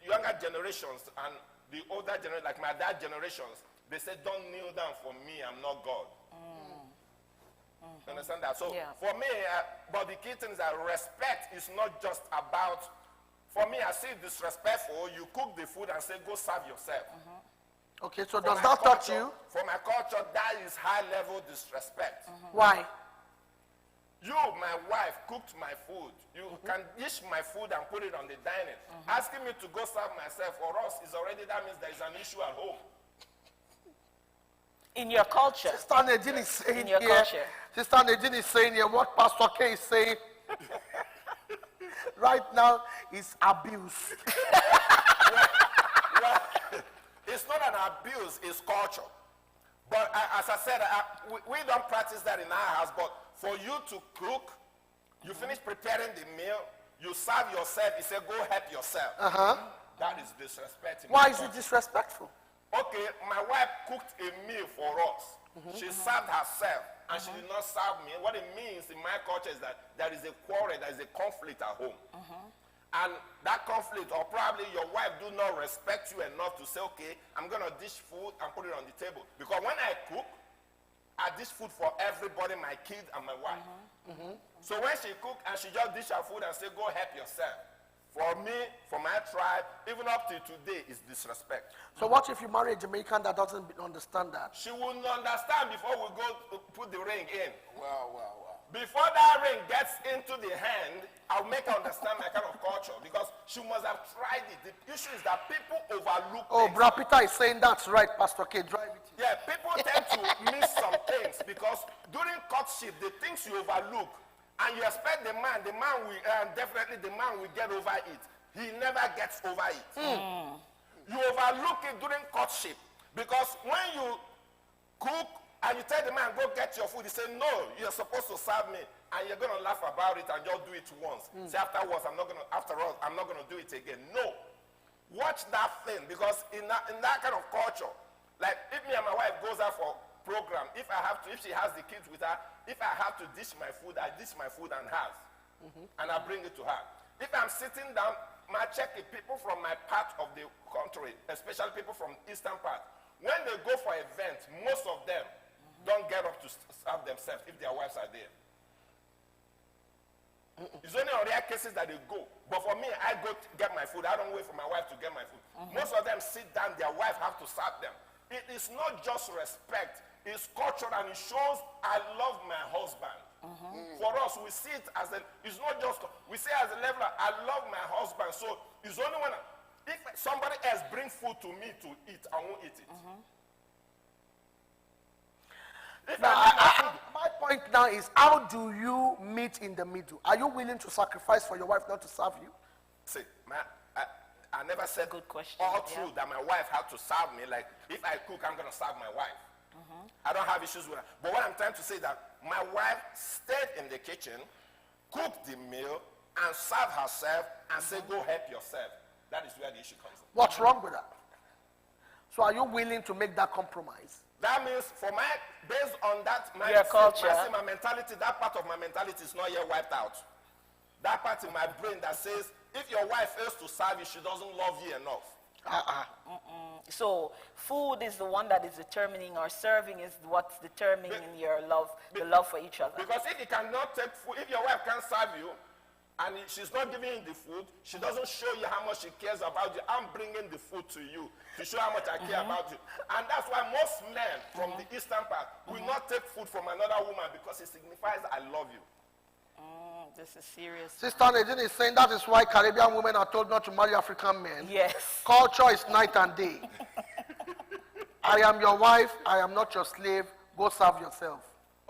younger generations and the older generation, like my dad generations, they say, don't kneel down for me, I'm not God. You understand that? So for me, but the key thing is that respect is not just about, for me, I see disrespectful. You cook the food and say, go serve yourself. Okay, so does that touch you? For my culture, that is high level disrespect. Why? You, my wife, cooked my food. You can dish my food and put it on the dining. Asking me to go serve myself for us is already, that means there is an issue at home. In your culture. Sister Nadine is saying In your here, culture. Sister Nadine is saying here, what Pastor K is saying right now is abuse. Well, it's not an abuse, it's culture. But as I said, we don't practice that in our house, but for you to cook, you finish preparing the meal, you serve yourself, you say, go help yourself. That is disrespectful. Why is it disrespectful? Okay, my wife cooked a meal for us. She served herself, and she did not serve me. What it means in my culture is that there is a quarrel, there is a conflict at home. And that conflict, or probably your wife do not respect you enough to say, okay, I'm going to dish food and put it on the table. Because when I cook, I dish food for everybody, my kid and my wife. So when she cook and she just dish her food and say, go help yourself. For me, for my tribe, even up to today, is disrespect. So what if you marry a Jamaican that doesn't understand that? She will understand before we go to put the ring in. Wow. Before that ring gets into the hand, I'll make her understand my kind of culture, because she must have tried it. The issue is that people overlook Oh, things. Bra Peter is saying that's right, Pastor K. Drive it. Yeah, people tend to miss some things, because during courtship, the things you overlook, and you expect the man will, definitely the man will get over it. He never gets over it. You overlook it during courtship, because when you cook and you tell the man, go get your food, he say, no, you're supposed to serve me, and you're going to laugh about it and just do it once. Say, afterwards, I'm not going to do it again. No. Watch that thing, because in that kind of culture, like if me and my wife goes out for program, if she has the kids with her, if I have to dish my food, I dish my food and hers, and I bring it to her. If I'm sitting down, I check the people from my part of the country, especially people from eastern part. When they go for events, most of them don't get up to serve themselves if their wives are there. It's only on rare cases that they go. But for me, I go to get my food. I don't wait for my wife to get my food. Most of them sit down, their wife have to serve them. It is not just respect. It's cultural, and it shows I love my husband. For us, we see it as it's not just, we say as a level, I love my husband. So it's only when, if somebody else brings food to me to eat, I won't eat it. My point now is, how do you meet in the middle? Are you willing to sacrifice for your wife not to serve you? See, I never said Good question. all true that my wife had to serve me. Like, if I cook, I'm going to serve my wife. I don't have issues with her. But what I'm trying to say is that my wife stayed in the kitchen, cooked the meal, and served herself, and said, go help yourself. That is where the issue comes in. What's wrong with that? So are you willing to make that compromise? That means, based on that, Your culture. my mentality, that part of my mentality is not yet wiped out. That part in my brain that says, if your wife fails to serve you, she doesn't love you enough. So food is the one that is determining, or serving is what's determining your love, the love for each other. Because if you cannot take food, if your wife can't serve you, and she's not giving you the food, she doesn't show you how much she cares about you. I'm bringing the food to you to show how much I care about you. And that's why most men from the eastern part will not take food from another woman, because it signifies I love you. This is serious. Sister Nadine is saying that is why Caribbean women are told not to marry African men. Yes. Culture is night and day. I am your wife. I am not your slave. Go serve yourself.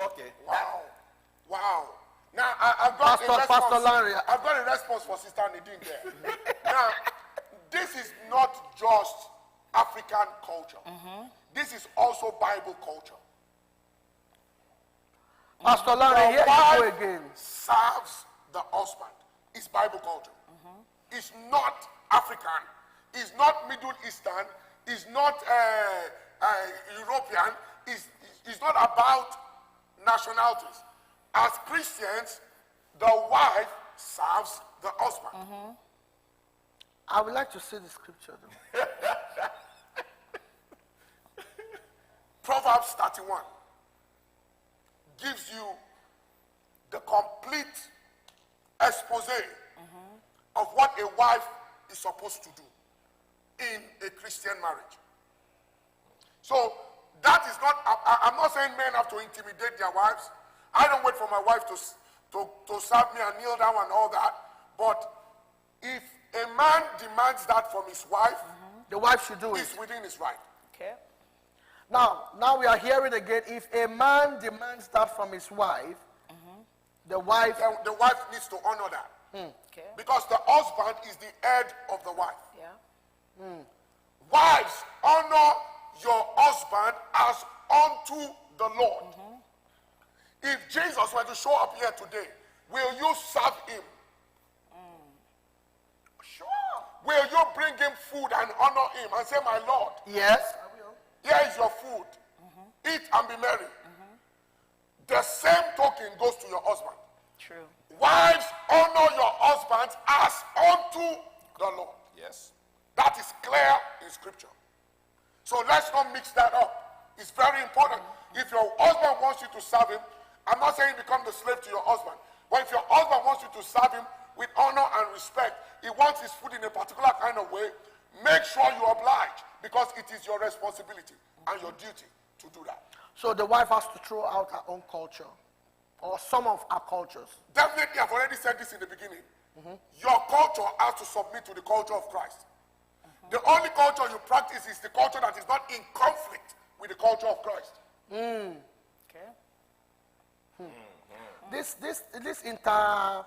Okay. Wow. Now, I've got a response. Pastor Lanre. I've got a response for Sister Nadine there. Now, this is not just African culture. This is also Bible culture. Pastor Lanre, here you go again. Serves the husband. It's Bible culture. It's not African. It's not Middle Eastern. It's not European. It's not about nationalities. As Christians, the wife serves the husband. I would like to see the scripture though. Proverbs 31 gives you the complete expose of what a wife is supposed to do in a Christian marriage. So that is not, I'm not saying men have to intimidate their wives. I don't wait for my wife to serve me and kneel down and all that. But if a man demands that from his wife, the wife should do it. He's within his right. Okay. Now we are hearing again, if a man demands that from his wife, the wife needs to honor that. Okay. Because the husband is the head of the wife. Yeah. Wives, honor your husband as unto the Lord. If Jesus were to show up here today, will you serve him? Sure. Will you bring him food and honor him and say, my Lord? Yes. Here is your food. Eat and be merry. The same token goes to your husband. True. Wives, honor your husbands as unto the Lord. Yes. That is clear in scripture. So let's not mix that up. It's very important. If your husband wants you to serve him, I'm not saying become the slave to your husband, but if your husband wants you to serve him with honor and respect, he wants his food in a particular kind of way, make sure you oblige, because it is your responsibility and your duty to do that. So the wife has to throw out her own culture, or some of our cultures. Definitely, I've already said this in the beginning. Your culture has to submit to the culture of Christ. The only culture you practice is the culture that is not in conflict with the culture of Christ. Okay. This inter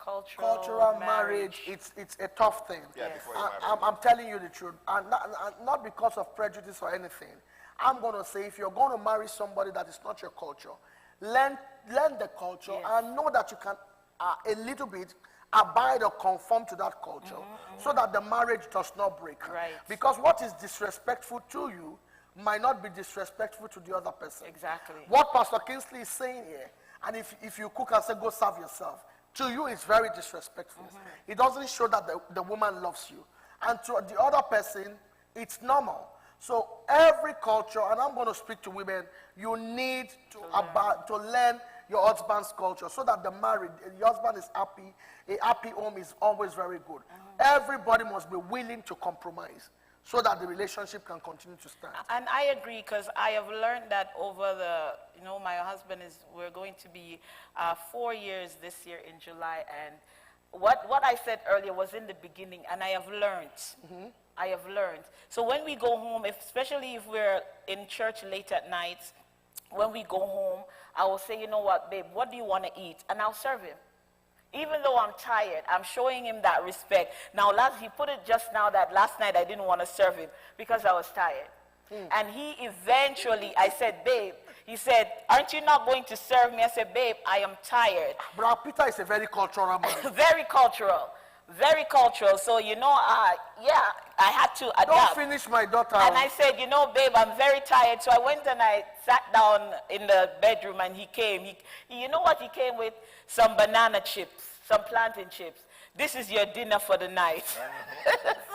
cultural marriage, it's a tough thing. Yeah, before you I'm telling you the truth, and not because of prejudice or anything. I'm going to say, if you're going to marry somebody that is not your culture, learn the culture and know that you can a little bit abide or conform to that culture, so that the marriage does not break. Right. Because what is disrespectful to you might not be disrespectful to the other person. Exactly. What Pastor Kingsley is saying here, and if you cook and say, go serve yourself, to you it's very disrespectful. It doesn't show that the woman loves you. And to the other person, it's normal. So every culture, and I'm going to speak to women, you need to learn your husband's culture, so that the husband is happy. A happy home is always very good. Everybody must be willing to compromise, so that the relationship can continue to stand. And I agree, because I have learned that over my husband we're going to be 4 years this year in July, and what I said earlier was in the beginning, and I have learned. I have learned. So when we go home, especially if we're in church late at night, when we go home, I will say, you know what, babe, what do you want to eat? And I'll serve him. Even though I'm tired, I'm showing him that respect. Now, he put it just now that last night I didn't want to serve him because I was tired. And he eventually, I said, babe, he said, aren't you not going to serve me? I said, babe, I am tired. Brother Peter is a very cultural man. Very cultural. Very cultural. So, I had to adapt. Don't finish my daughter. And I said, babe, I'm very tired. So I went and I sat down in the bedroom, and he came. You know what he came with? Some banana chips, some plantain chips. This is your dinner for the night. So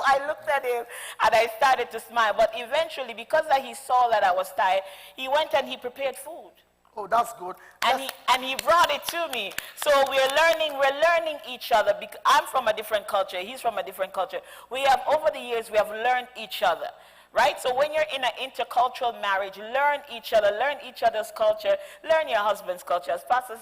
I looked at him and I started to smile. But eventually, because he saw that I was tired, he went and he prepared food. Oh, that's good. And he brought it to me. So we're learning each other. I'm from a different culture. He's from a different culture. Over the years, we have learned each other. Right? So when you're in an intercultural marriage, learn each other, learn each other's culture, learn your husband's culture. As Pastor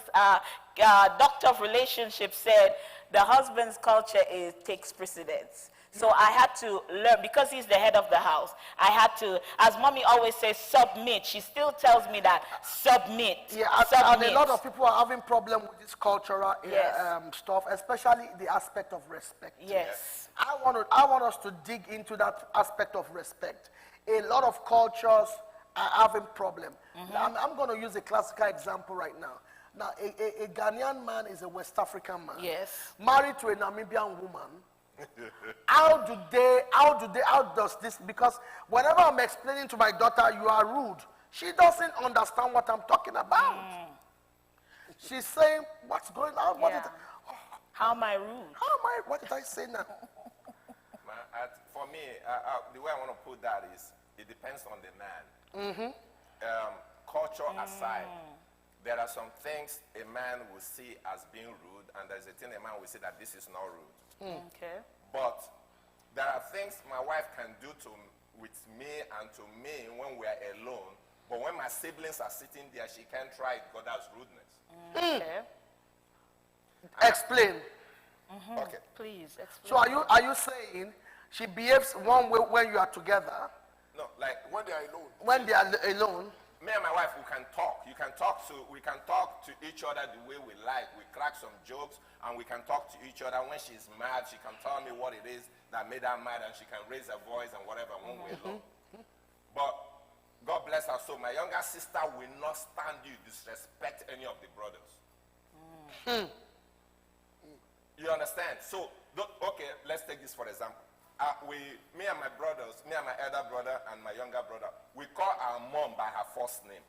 Doctor of Relationships said, the husband's culture takes precedence. So I had to learn, because he's the head of the house, I had to, as mommy always says, submit. She still tells me that, submit. Yeah, submit. and a lot of people are having problem with this cultural stuff, especially the aspect of respect. Yes. I want us to dig into that aspect of respect. A lot of cultures are having problem. I'm going to use a classical example right now. Now, a Ghanaian man is a West African man. Yes. Married to a Namibian woman. How does this, because whenever I'm explaining to my daughter, you are rude, she doesn't understand what I'm talking about. She's saying, what's going on? How am I rude? What did I say now? for me, the way I want to put that is, it depends on the man. Culture aside, there are some things a man will see as being rude, and there's a thing a man will see that this is not rude. Okay. But there are things my wife can do with me and to me when we are alone. But when my siblings are sitting there, she can't try it because that's rudeness. Okay. Explain. Okay. Please explain. So are you saying she behaves one way when you are together? No, like When they are alone. When they are alone? me and my wife, we can talk. We can talk to each other the way we like. We crack some jokes and we can talk to each other. When she's mad, she can tell me what it is that made her mad, and she can raise her voice and whatever when we're alone. But God bless her soul, my younger sister will not stand you disrespect any of the brothers. You understand? So, okay, let's take this for example. Me and my brothers, me and my elder brother and my younger brother, we call our mom by her first name.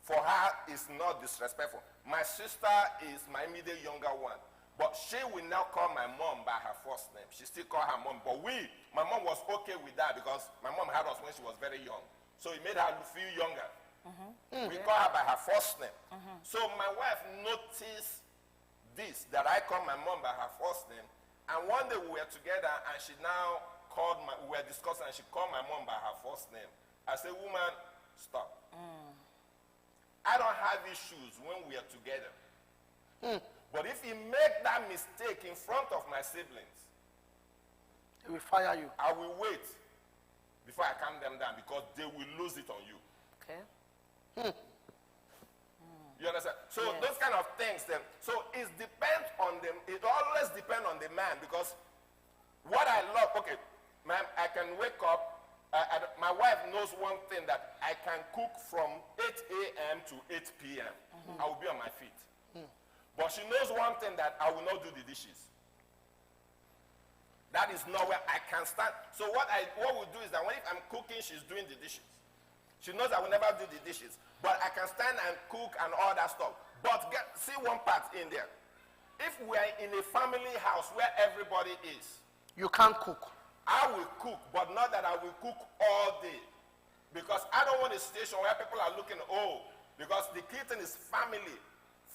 For her, it's not disrespectful. My sister is my immediate younger one, but she will now call my mom by her first name. She still call her mom, but my mom was okay with that because my mom had us when she was very young, so it made her feel younger. We call her by her first name. So my wife noticed this, that I call my mom by her first name. And one day we were together and she now we were discussing and she called my mom by her first name. I said, woman, stop. I don't have issues when we are together. But if you make that mistake in front of my siblings, He will fire you. I will wait before I calm them down because they will lose it on you. Okay. You understand? So those kind of things then. So it depends on them. It always depends on the man because what I love, okay, ma'am, I can wake up. My wife knows one thing, that I can cook from 8 a.m. to 8 p.m. I will be on my feet. But she knows one thing, that I will not do the dishes. That is not where I can stand. So what we do is that when I'm cooking, she's doing the dishes. She knows I will never do the dishes. But I can stand and cook and all that stuff. But see one part in there. If we're in a family house where everybody is, You can't cook. I will cook, but not that I will cook all day. Because I don't want a situation where people are looking, because the key thing is family.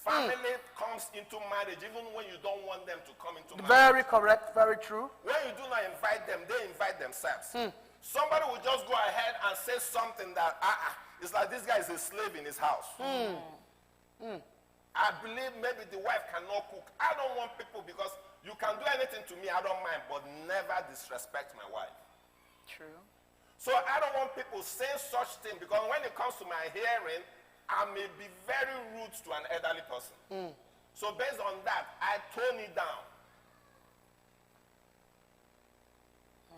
Family comes into marriage even when you don't want them to come into marriage. Very correct, very true. When you do not invite them, they invite themselves. Somebody will just go ahead and say something that, it's like this guy is a slave in his house. I believe maybe the wife cannot cook. I don't want people, because you can do anything to me, I don't mind, but never disrespect my wife. True. So I don't want people saying such thing, because when it comes to my hearing, I may be very rude to an elderly person. So based on that, I tone it down.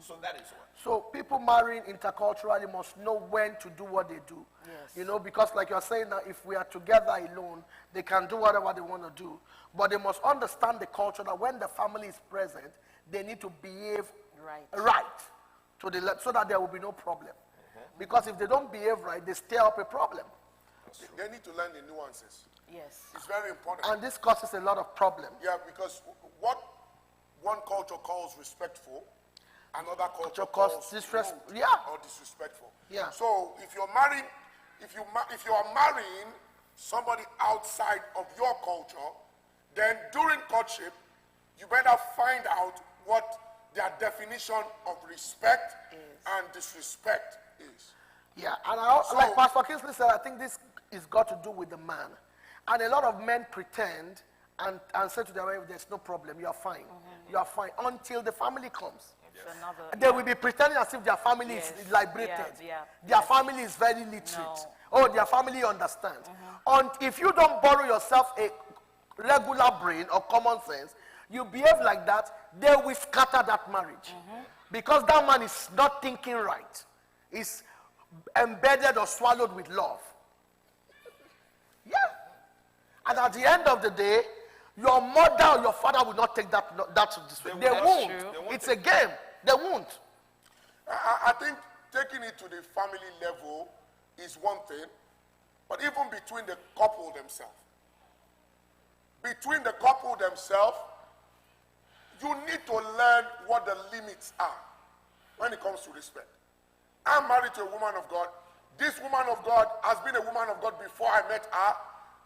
So that is what. So people marrying interculturally must know when to do what they do. Yes. You know, because like you're saying now, if we are together alone, they can do whatever they want to do. But they must understand the culture that when the family is present, they need to behave right to so that there will be no problem. Because if they don't behave right, they stir up a problem. They need to learn the nuances. Yes. It's very important. And this causes a lot of problems. Yeah, because what one culture calls respectful, another culture calls disrespectful. rude Yeah. or disrespectful. Yeah. So if you're marrying, if you are marrying somebody outside of your culture, then during courtship, you better find out what their definition of respect and disrespect is. Yeah, and like Pastor Kingsley said, I think this is got to do with the man. And a lot of men pretend and say to their wife, there's no problem, you are fine. You are fine, until the family comes. They will be pretending as if their family is liberated. Their family is very literate. Their family understands. And if you don't borrow yourself a regular brain or common sense, you behave like that, they will scatter that marriage. Because that man is not thinking right. He's embedded or swallowed with love. Yeah. And at the end of the day, your mother or your father will not take that this way. They won't. It's a game. They won't. I think taking it to the family level is one thing, but even between the couple themselves, you need need to learn what the limits are when it comes to respect. I'm married to a woman of God. This woman of God has been a woman of God before I met her,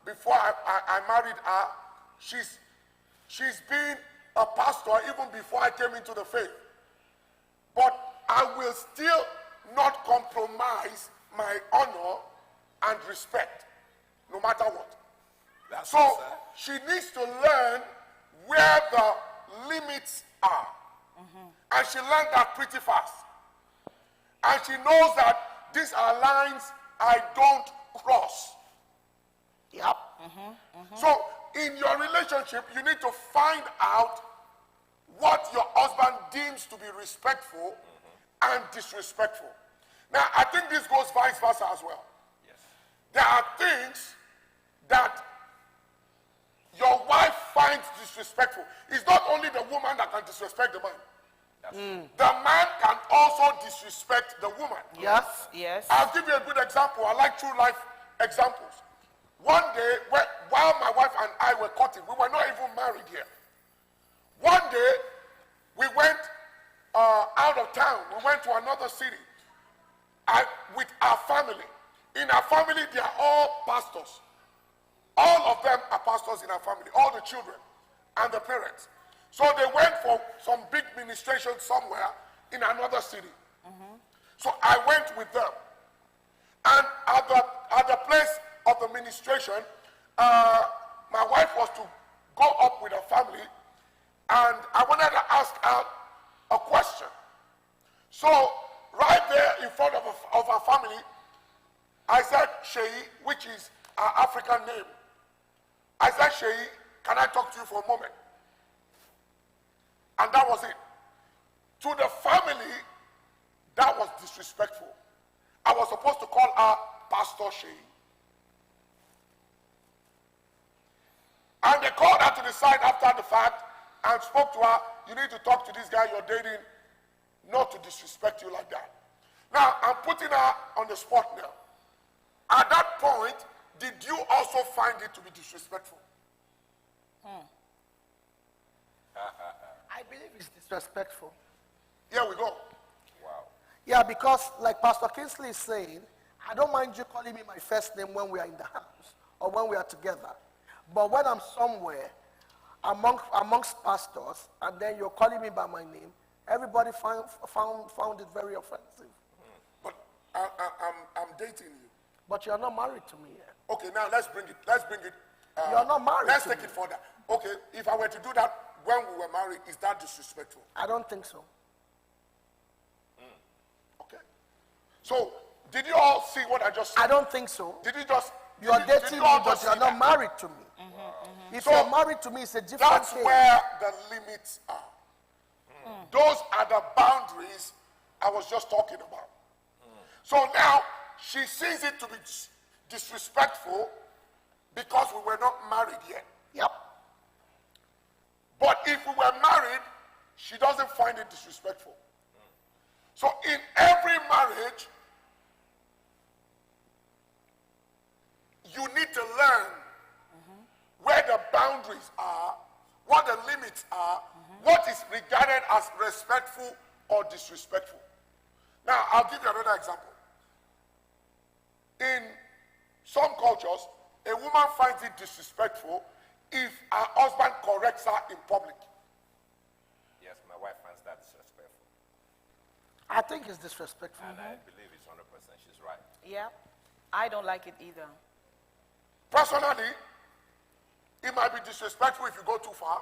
before I married her. She's been a pastor even before I came into the faith. But I will still not compromise my honor and respect, no matter what. So she needs to learn where the limits are. And she learned that pretty fast. And she knows that these are lines I don't cross. Yep. So in your relationship, you need to find out what your husband deems to be respectful and disrespectful. Now, I think this goes vice versa as well. Yes. There are things that your wife finds disrespectful. It's not only the woman that can disrespect the man. The man can also disrespect the woman. Yes, yes. I'll give you a good example. I like true life examples. One day, while my wife and I were courting, we were not even married yet. One day, we went out of town. We went to another city with our family. In our family, they are all pastors. All of them are pastors in our family, all the children and the parents. So they went for some big ministration somewhere in another city. So I went with them. And at the place of the ministration, my wife was to go up with her family, and I wanted to ask her a question. So right there in front of our family, I said, Sheyi, which is our African name. I said, Sheyi, can I talk to you for a moment? And that was it. To the family, that was disrespectful. I was supposed to call her Pastor Sheyi. And they called her to the side after the fact and spoke to her, you need to talk to this guy you're dating, not to disrespect you like that. Now, I'm putting her on the spot now. At that point, did you also find it to be disrespectful? I believe it's disrespectful. Here we go. Wow. Yeah, because like Pastor Kingsley is saying, I don't mind you calling me my first name when we are in the house or when we are together. But when I'm somewhere amongst pastors and then you're calling me by my name, everybody found it very offensive. But I'm dating you. But you're not married to me yet. Okay, now let's bring it. You're not married Let's to take me. it further. Okay, if I were to do that when we were married, is that disrespectful? I don't think so. Okay. So, did you all see what I just said? I don't think so. Did you just... You are did dating you me, all but just you are see not that? married to me. If So, you're married to me, it's a different That's case. where the limits are. Those are the boundaries I was just talking about. So now, she sees it to be disrespectful because we were not married yet. Yep. But if we were married, she doesn't find it disrespectful. So in every marriage, you need to learn where the boundaries are, what the limits are, what is regarded as respectful or disrespectful. Now, I'll give you another example. In some cultures, a woman finds it disrespectful if her husband corrects her in public. Yes, my wife finds that disrespectful. I think it's disrespectful. And I believe it's 100% she's right. Yeah, I don't like it either. Personally, it might be disrespectful if you go too far,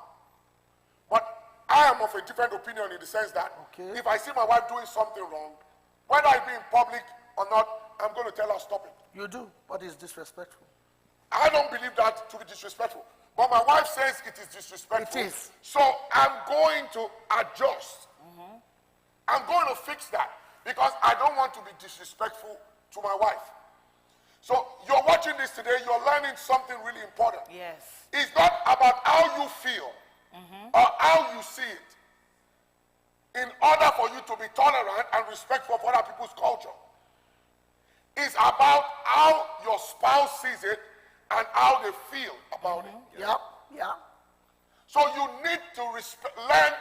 but I am of a different opinion in the sense that if I see my wife doing something wrong, whether I be in public or not, I'm going to tell her stop it. You do, but it's disrespectful. I don't believe that to be disrespectful, but my wife says it is disrespectful. It is. So I'm going to adjust. I'm going to fix that because I don't want to be disrespectful to my wife. So you're watching this today, you're learning something really important. Yes. It's not about how you feel or how you see it. In order for you to be tolerant and respectful of other people's culture, it's about how your spouse sees it and how they feel about it. Yep, yeah. So you need to learn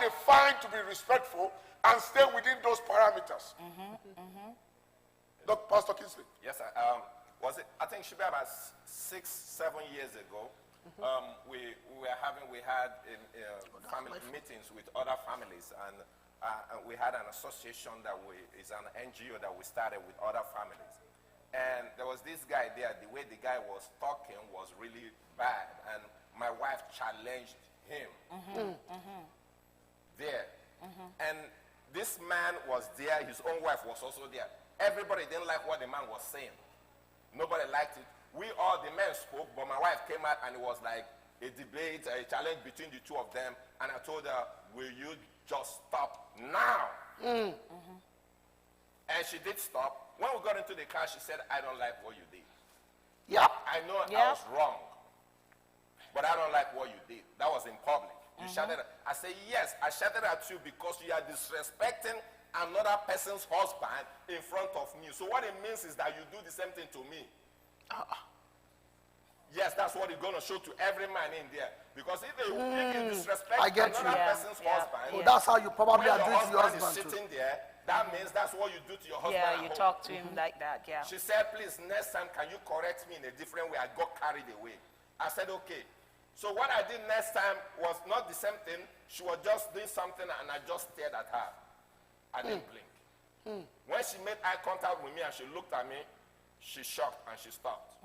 they find to be respectful and stay within those parameters. Dr. Pastor Kingsley. Yes, sir. I think it should be about 6-7 years ago. We had family meetings with other families, and we had an association is an NGO that we started with other families. And there was this guy there. The way the guy was talking was really bad, and my wife challenged him there. And this man was there. His own wife was also there. Everybody didn't like what the man was saying. Nobody liked it. The men spoke, but my wife came out, and it was like a debate, a challenge between the two of them. And I told her, will you just stop now? And she did stop. When we got into the car, she said, I don't like what you did. Yep. I know I was wrong, but I don't like what you did. That was in public. You shouted. I said, yes, I shouted at you because you are disrespecting another person's husband in front of me. So what it means is that you do the same thing to me. Yes, that's what it's going to show to every man in there. Because if you disrespect another person's husband, that's how you probably when are doing to your husband is sitting there, that means that's what you do to your husband. Yeah, you talk to him like that, yeah. She said, please, next time, can you correct me in a different way? I got carried away. I said, okay. So what I did next time was not the same thing. She was just doing something, and I just stared at her. I didn't blink. When she made eye contact with me and she looked at me, she shocked and she stopped.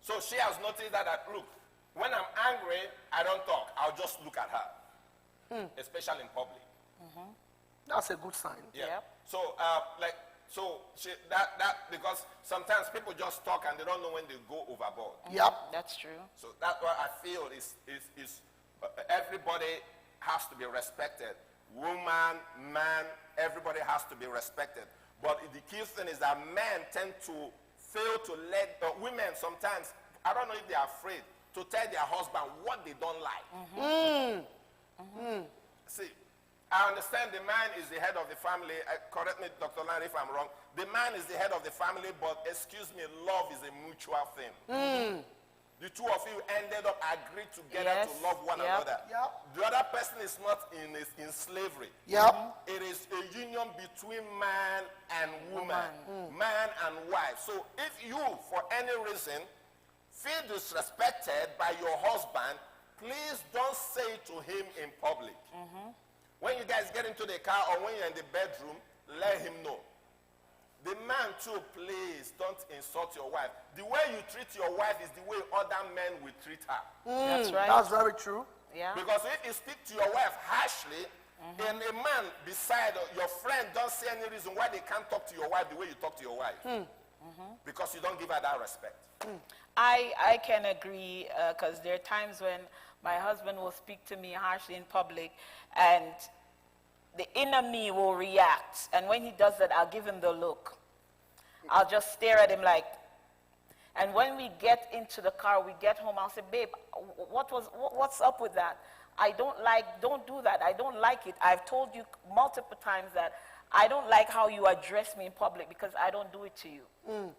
So she has noticed that, look, when I'm angry, I don't talk. I'll just look at her, especially in public. That's a good sign. Yeah. So, because sometimes people just talk and they don't know when they go overboard. Yep. That's true. So that's what I feel is everybody has to be respected. Woman, man, everybody has to be respected. But the key thing is that men tend to fail to let women sometimes, I don't know if they're afraid to tell their husband what they don't like. See, I understand the man is the head of the family. Correct me, Dr. Lanre, if I'm wrong. The man is the head of the family, but excuse me, love is a mutual thing. The two of you ended up agreeing together to love one another. The other person is not in slavery. It is a union between man and woman, man and wife. So if you, for any reason, feel disrespected by your husband, please don't say it to him in public. When you guys get into the car or when you're in the bedroom, let him know. The man too, please don't insult your wife. The way you treat your wife is the way other men will treat her. That's right. That's very true. Yeah. Because if you speak to your wife harshly, and a man beside your friend don't see any reason why they can't talk to your wife the way you talk to your wife. Because you don't give her that respect. I can agree, because there are times when my husband will speak to me harshly in public, and the inner me will react. And when he does that, I'll give him the look. I'll just stare at him like, and when we get into the car, we get home, I'll say, babe, what's up with that? Don't do that. I don't like it. I've told you multiple times that I don't like how you address me in public because I don't do it to you.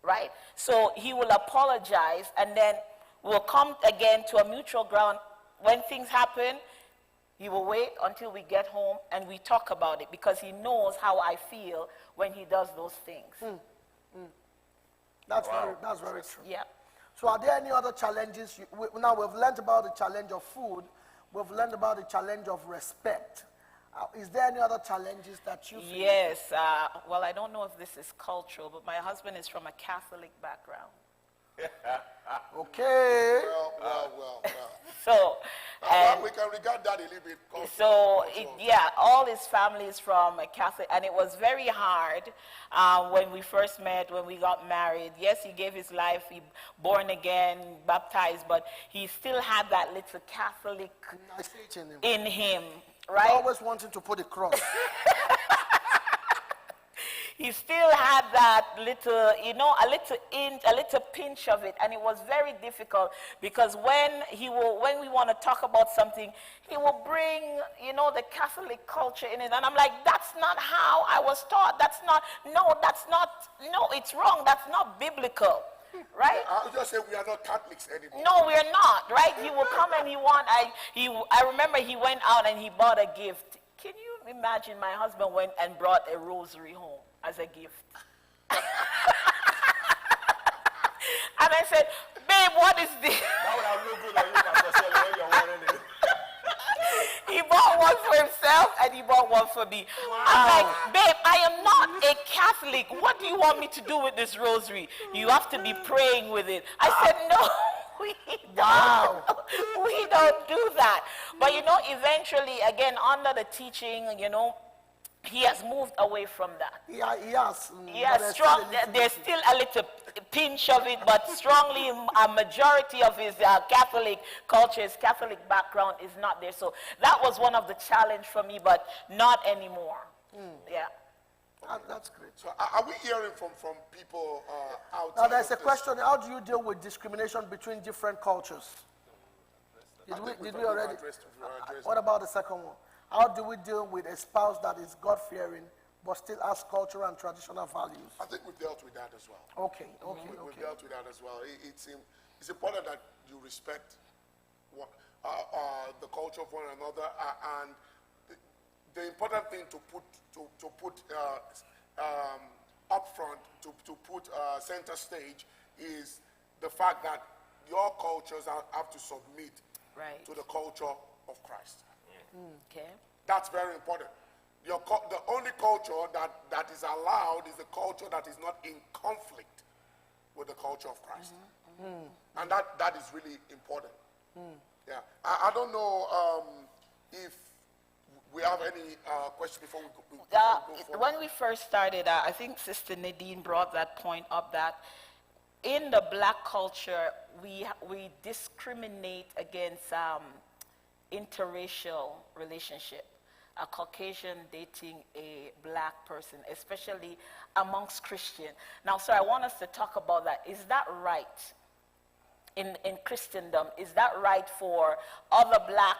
Right? So he will apologize, and then we'll come again to a mutual ground. When things happen, he will wait until we get home and we talk about it because he knows how I feel when he does those things. That's very true. Yeah. So are there any other challenges? Now we've learned about the challenge of food. We've learned about the challenge of respect. Is there any other challenges that you feel? Yes. Well, I don't know if this is cultural, but my husband is from a Catholic background. Okay. Well. So, we can regard that a little bit. All his family is from a Catholic, and it was very hard when we first met, when we got married. Yes, he gave his life, he born again, baptized, but he still had that little Catholic in him, right? Always wanting to put a cross. He still had that little, a little pinch of it, and it was very difficult because when we want to talk about something, he will bring, the Catholic culture in it, and I'm like, that's not how I was taught. It's wrong. That's not biblical. right? I'll just say we are not Catholics anymore. No, we're not, right? He will come and I remember he went out and he bought a gift. Can you imagine my husband went and brought a rosary home as a gift? And I said, babe, what is this? That would have looked good on you, Pastor Shelley, when you're wearing it. He bought one for himself and he bought one for me. I'm like, babe, I am not a Catholic. What do you want me to do with this rosary? You have to be praying with it. I said, no, we don't do that. But eventually, again, under the teaching, he has moved away from that. He has. Yeah, strong. There's still a little pinch of it, but strongly, a majority of his Catholic culture, his Catholic background is not there. So that was one of the challenge for me, but not anymore. Yeah. That's great. So are we hearing from people outside? Now there's a of this? question: how do you deal with discrimination between different cultures? I think Did we've we already? addressed What about the second one? How do we deal with a spouse that is God-fearing but still has cultural and traditional values? I think we've dealt with that as well. Okay. We've dealt with that as well. It's important that you respect the culture of one another, and the important thing to put up front, to put center stage, is the fact that your cultures have to submit to the culture of Christ. Okay. That's very important. The only culture that is allowed is the culture that is not in conflict with the culture of Christ. And that is really important. Yeah. I don't know if we have any questions before we go forward. When we first started, I think Sister Nadine brought that point up, that in the black culture, we discriminate against interracial relationship, a Caucasian dating a black person, especially amongst Christian. Now, sir, I want us to talk about that. Is that right? In Christendom, is that right for other black,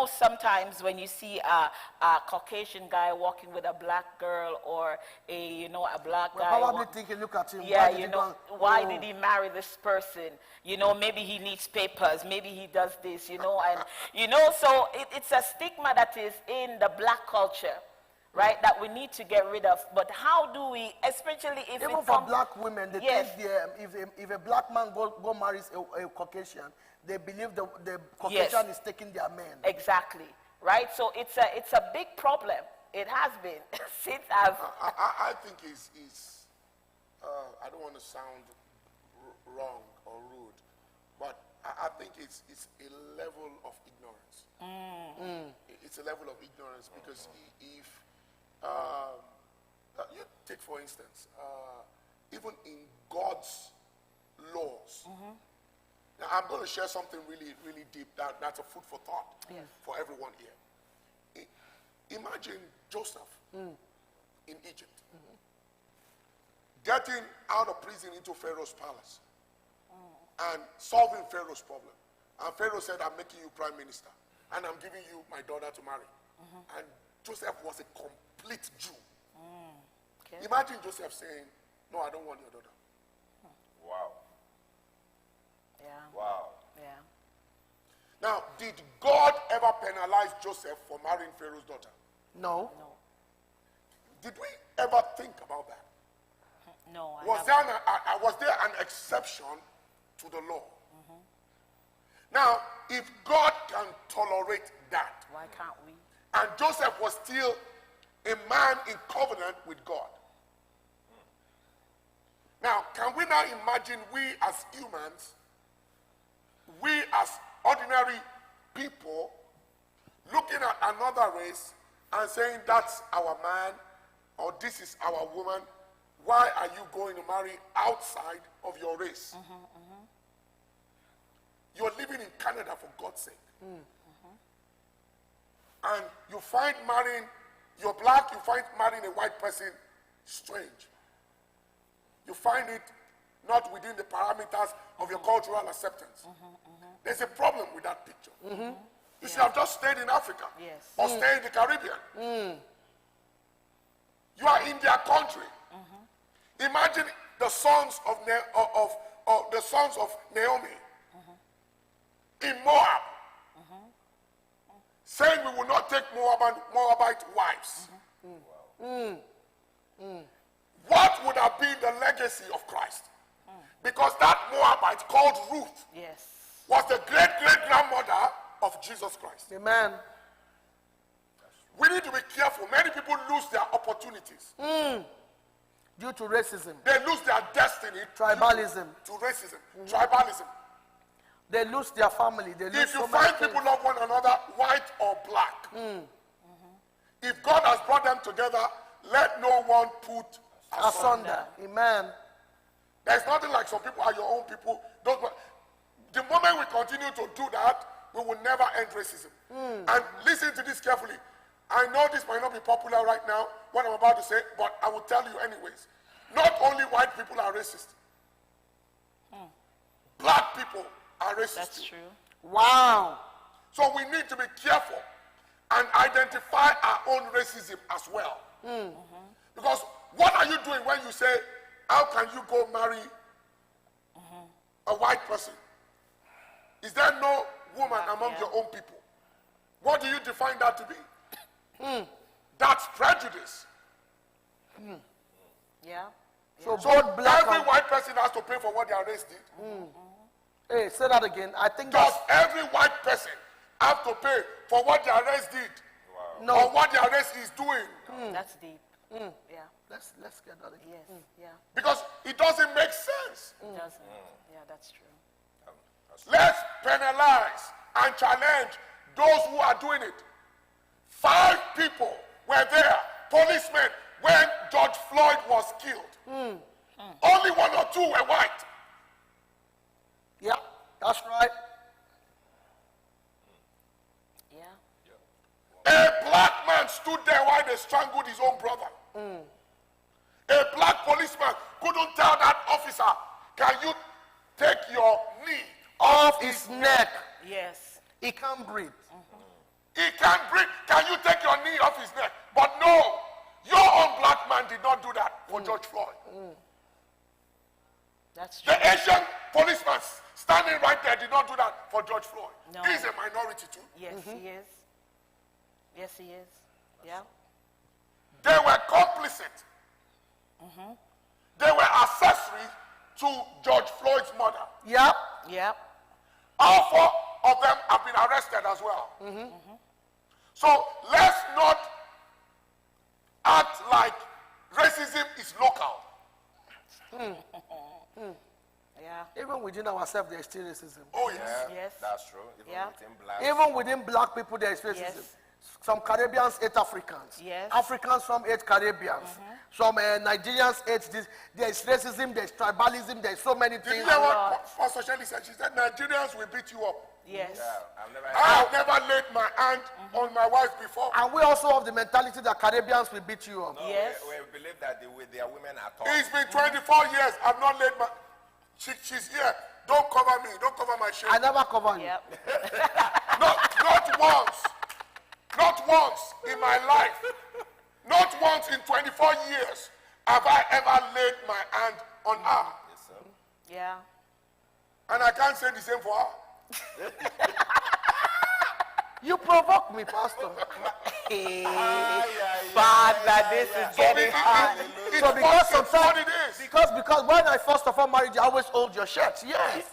sometimes when you see a Caucasian guy walking with a black girl, or a black guy. Probably thinking, look at him. Yeah, why did he marry this person? Maybe he needs papers, maybe he does this, and, so it's a stigma that is in the black culture, right, that we need to get rid of. But how do we, especially if even for black women, they Yes. think if a black man go marries a Caucasian, they believe the Caucasian is taking their men. Exactly, right? So it's a big problem. It has been since I think is I don't want to sound wrong or rude, but I think it's a level of ignorance. It's a level of ignorance, because if you take, for instance, even in God's laws. Now, I'm going to share something really, really deep that's a food for thought for everyone here. Imagine Joseph in Egypt, getting out of prison into Pharaoh's palace and solving Pharaoh's problem. And Pharaoh said, I'm making you prime minister, and I'm giving you my daughter to marry. And Joseph was a complete Jew. Okay. Imagine Joseph saying, no, I don't want your daughter. Wow. Yeah. Wow. Yeah. Now, did God ever penalize Joseph for marrying Pharaoh's daughter? No. Did we ever think about that? No. Was there an exception to the law? Now, if God can tolerate that, Why can't we? and Joseph was still a man in covenant with God. Now, can we now imagine we as humans, we as ordinary people, looking at another race and saying, that's our man, or this is our woman, why are you going to marry outside of your race? You're living in Canada, for God's sake. And you find marrying, you're black, you find marrying a white person strange. You find it not within the parameters of your cultural acceptance. There's a problem with that picture. You should have just stayed in Africa, Yes. or stay in the Caribbean. You are in their country. Imagine the sons of the sons of Naomi in Moab, saying we will not take Moabite wives. What would have been the legacy of Christ? Because that Moabite called Ruth was the great-great-grandmother of Jesus Christ. Amen. We need to be careful. Many people lose their opportunities. Due to racism. They lose their destiny. Tribalism. To racism. Tribalism. They lose their family. They lose If you so find much people things. love one another, white or black, if God has brought them together, let no one put Asunder. Amen. There's nothing like some people are your own people. The moment we continue to do that, we will never end racism. And listen to this carefully. I know this might not be popular right now, what I'm about to say, but I will tell you anyways. Not only white people are racist. Black people are racist. That's too. true. Wow. So we need to be careful and identify our own racism as well. Because what are you doing when you say, how can you go marry a white person? Is there no woman among your own people? What do you define that to be? That's prejudice. Yeah. So both black Every and... white person has to pay for what their race did. Hey, say that again. I think Does that's... every white person have to pay for what their race did? No. Or what their race is doing? That's deep. Yeah. Let's get that again. Yes. Yeah. Because it doesn't make sense. It doesn't. Yeah, that's true. Let's penalize and challenge those who are doing it. 5 people were there, policemen, when George Floyd was killed. Only 1 or 2 were white. Yeah, that's right. Yeah. A black man stood there while they strangled his own brother. A black policeman couldn't tell that officer, can you take your knee Off his neck. Yes. He can't breathe. He can't breathe. Can you take your knee off his neck? But no, your own black man did not do that for George Floyd. That's true. The Asian policeman standing right there did not do that for George Floyd. No. He's a minority too. Yes, he is. Yes, he is. Yeah. They were complicit. They were accessory to George Floyd's murder. Yeah. Yeah. All 4 of them have been arrested as well. So let's not act like racism is local. Yeah. Even within ourselves, there is still racism. Oh yes. Yes. That's true. Even Yeah. within black. Even within black people, there is racism. Yes. Some Caribbeans hate Africans. Yes. Africans, some hate Caribbeans. Some Nigerians hate this. There is racism, there is tribalism, there is so many Did you things. hear what Pastor Shelley said? She said, Nigerians will beat you up. Yes. Yeah, I've never I have never laid my hand on my wife before. And we also have the mentality that Caribbeans will beat you up. No, Yes. we believe that their women are tough. It's been 24 years. I've not laid my... She's here. Don't cover me. Don't cover my shame. I never cover you. Yep. Not once. Not once in my life. Not once in 24 years have I ever laid my hand on her. Yes, sir. Yeah. And I can't say the same for her. You provoke me, Pastor. Father, this is getting hard. It's So because what sometimes, it is. because when I first of all married you, I always hold your shirt. Yes.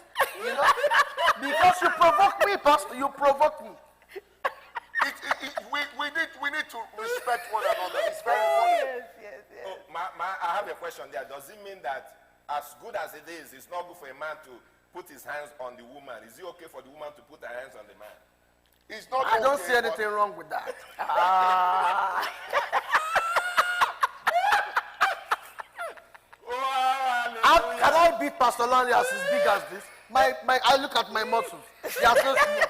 You know? Because you provoke me, Pastor. You provoke me. We need to respect one another. It's very important. Yes. Oh, I have a question there. Does it mean that as good as it is, it's not good for a man to put his hands on the woman? Is it okay for the woman to put her hands on the man? It's not I don't okay, see anything wrong with that. How can I beat Pastor Lanre as big as this? I look at my muscles. They are so small.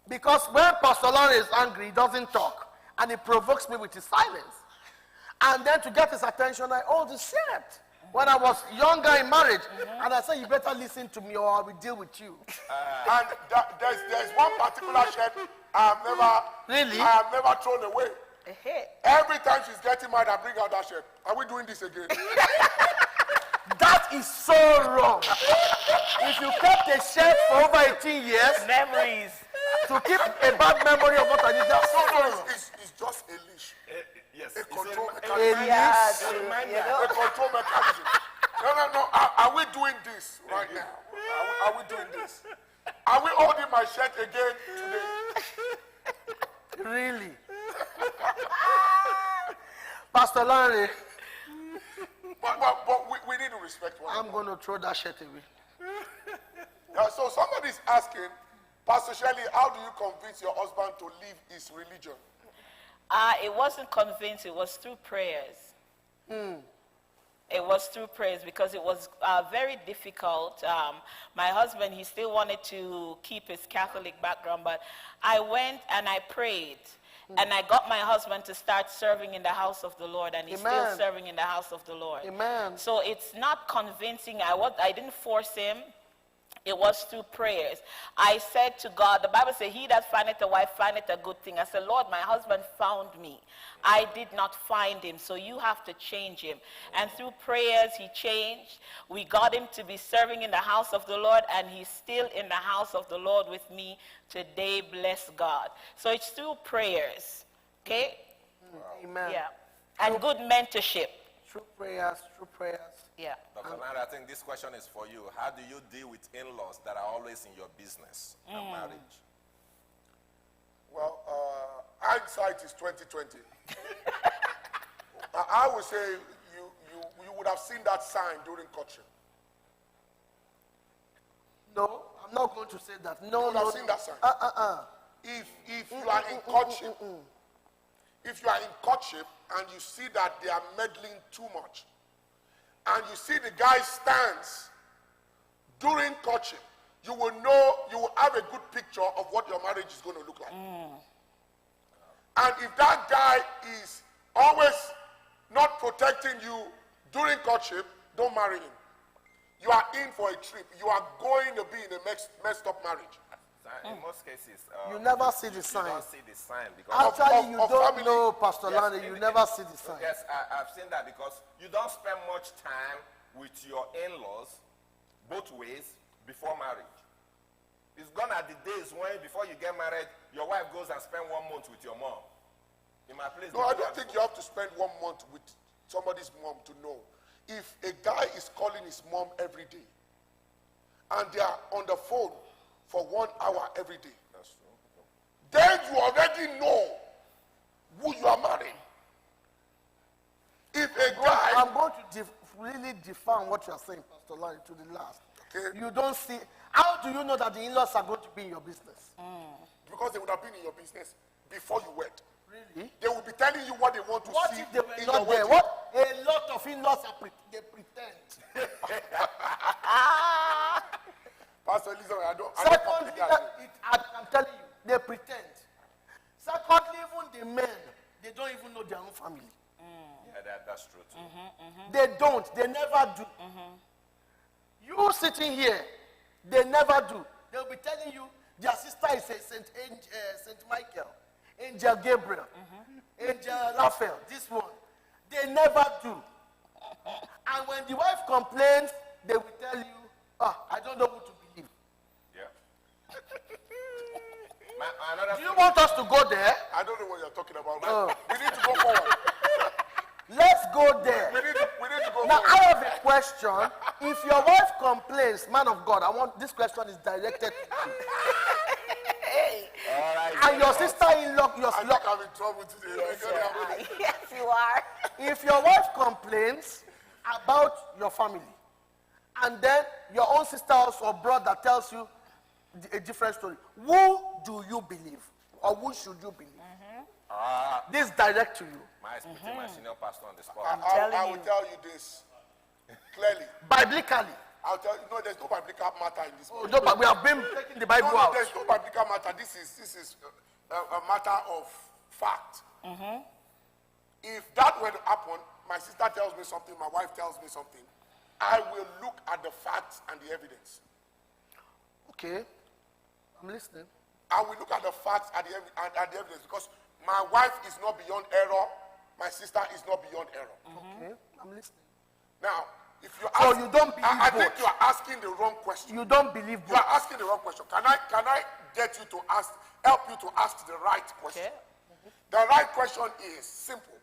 Because when Pastor Lanre is angry, he doesn't talk. And he provokes me with his silence. And then to get his attention, I hold his shirt. When I was younger in marriage, and I said, you better listen to me or I will deal with you. And there's one particular shirt I have never thrown away. Every time she's getting mad, I bring out that shirt. Are we doing this again? That is so wrong. If you kept a shirt for over 18 years, Memories. to keep a bad memory of what I did, that's so wrong. It's just a leash. Yes. A control A mechanism. leash. A control mechanism. No. Are we doing this right now? Are we doing this? Are we holding my shirt again today? Really? Pastor Lanre, But we need to respect one I'm another. going to throw that shirt away. So somebody's asking, Pastor Shelley, how do you convince your husband to leave his religion? It wasn't convinced, it was through prayers. It was through prayers because it was very difficult. My husband, he still wanted to keep his Catholic background, but I went and I prayed. And I got my husband to start serving in the house of the Lord, and he's Amen. still serving in the house of the Lord. Amen. So it's not convincing. I didn't force him. It was through prayers. I said to God, the Bible says, he that findeth a wife findeth a good thing. I said, Lord, my husband found me. I did not find him, so you have to change him. And through prayers, he changed. We got him to be serving in the house of the Lord, and he's still in the house of the Lord with me today, bless God. So it's through prayers, okay? Amen. Yeah. And good mentorship. True prayers, true prayers. Yeah. Dr. Lanre, I think this question is for you. How do you deal with in-laws that are always in your business and marriage? Well, hindsight is 2020. I would say you would have seen that sign during courtship. No, I'm not going to say that. No, You would no, have seen that sign. If you are in courtship, if you are in courtship and you see that they are meddling too much, and you see the guy stands during courtship, you will know, you will have a good picture of what your marriage is going to look like. And if that guy is always not protecting you during courtship, don't marry him. You are in for a trip. You are going to be in a messed up marriage. In most cases, you never see the sign. You don't see the sign because Actually, you of don't family. know, Pastor Yes, Lanre, you never see the sign. Yes, I've seen that because you don't spend much time with your in-laws both ways before marriage. It's gone are the days when before you get married, your wife goes and spend 1 month with your mom. In my place, No, I don't think you have to spend 1 month with somebody's mom to know. If a guy is calling his mom every day, and they are on the phone for 1 hour every day, That's true. then you already know who you are marrying. If a guy, I'm going to really define what you are saying, Pastor Lanre, to the last. Okay. You don't see. How do you know that the in-laws are going to be in your business? because they would have been in your business before you went, Really? they will be telling you what they want to What see if they were in not your there? wedding. What a lot of in-laws are they pretend. Pastor Elizabeth, I don't Secondly, completely agree. I'm telling you, they pretend. Secondly, even the men, they don't even know their own family. Yeah, that's true too. They don't. They never do. You sitting here, they never do. They'll be telling you their sister is a Saint Michael, Angel Gabriel, Angel Raphael, this one. They never do. And when the wife complains, they will tell you, I don't know who to believe. Yeah. Another Do you thing- want us to go there? I don't know what you're talking about, man. Oh. We need to go forward. Let's go there. We need to go Now, forward. I have a question. If your wife complains, man of God, this question is directed to you. All right. And your sister-in-law, I think I'm in trouble today. Yes, you are. if your wife complains about your family, and then your own sister or brother tells you a different story, who do you believe? Or who should you believe? This direct to you. My putting my senior pastor on the spot. I will tell you this clearly. Biblically. I'll tell you, no, there's no biblical matter in this. Oh, no, but we have been taking the Bible No, out. there's no biblical matter. This is a matter of fact. If that were to happen, my sister tells me something, my wife tells me something, I will look at the facts and the evidence. Okay. I'm listening. I will look at the facts and the evidence because my wife is not beyond error, my sister is not beyond error. Okay. I'm listening. Now, if you So ask, you don't believe I think both. you are asking the wrong question. You don't believe You are both. asking the wrong question. Can I get you to help you to ask the right question? Okay. The right question is simple.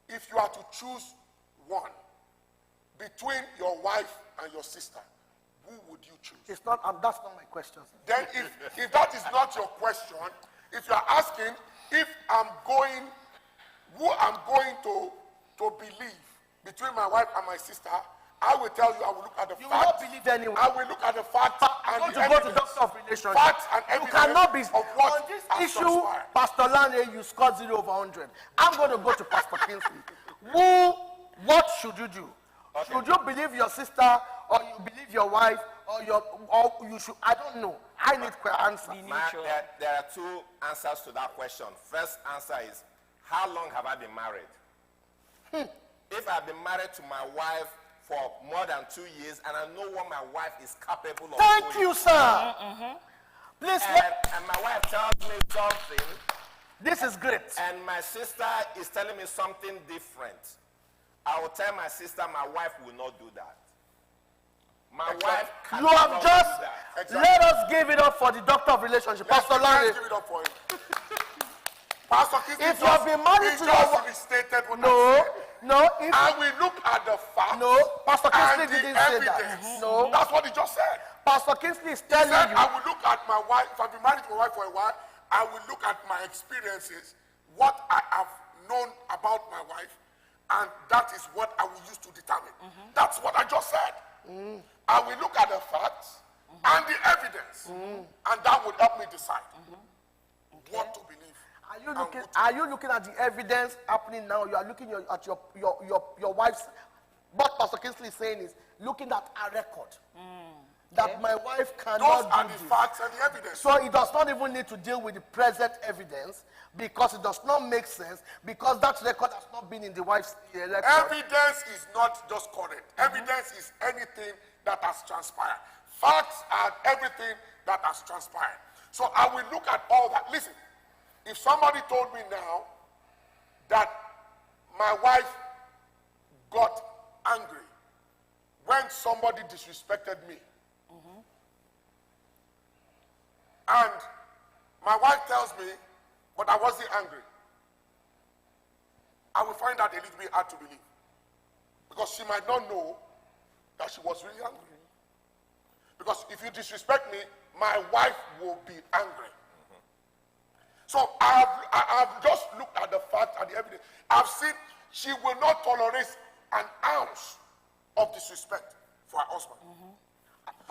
If you are to choose one between your wife and your sister, who would you choose? It's not. That's not my question. Then if that is not your question, if you are asking if who I'm going to believe between my wife and my sister, I will tell you, I will look at the You will not facts. believe anyone. I will look at the facts and Want the to go to evidence. doctor of relationship. Facts and You evidence cannot be of what on this has issue. transpired. Pastor Lanre, you scored 0 over 100. I'm going to go to Pastor Kingsley. What should you do? Okay. Should you believe your sister, or you believe your wife, or you should? I don't know. I need clear answer. There are two answers to that question. First answer is, how long have I been married? If I've been married to my wife for more than 2 years, and I know what my wife is capable of Thank doing, you, sir. Please. and my wife tells me something, This is great. and my sister is telling me something different, I will tell my sister my wife will not do that. My wife You cannot have do just that. let us give it up for the doctor of relationship, Pastor Let's Lanre. give it up for him. Pastor Kingsley, If you have been married to your wife, restated what I no, said. no. If I will look at the facts. no, Pastor Kingsley and the didn't say that. evidence. No, That's what he just said. Pastor Kingsley is He telling said, you. I will look at my wife. If I've been married to my wife for a while, I will look at my experiences, what I have known about my wife, and that is what I will use to determine. That's what I just said. I will look at the facts and the evidence, and that would help me decide what to believe. Are you looking at the evidence happening now? You are looking at your wife's. What Pastor Kingsley is saying is looking at a record that my wife Those cannot are do the this. facts and the evidence. So it does not even need to deal with the present evidence because it does not make sense because that record has not been in the wife's record. Evidence is not just correct. Evidence is anything that has transpired. Facts are everything that has transpired. So I will look at all that. Listen, if somebody told me now that my wife got angry when somebody disrespected me, and my wife tells me, but I wasn't angry, I will find that a little bit hard to believe. Because she might not know that she was really angry. Because if you disrespect me, my wife will be angry. So I have just looked at the facts and the evidence. I've seen she will not tolerate an ounce of disrespect for her husband.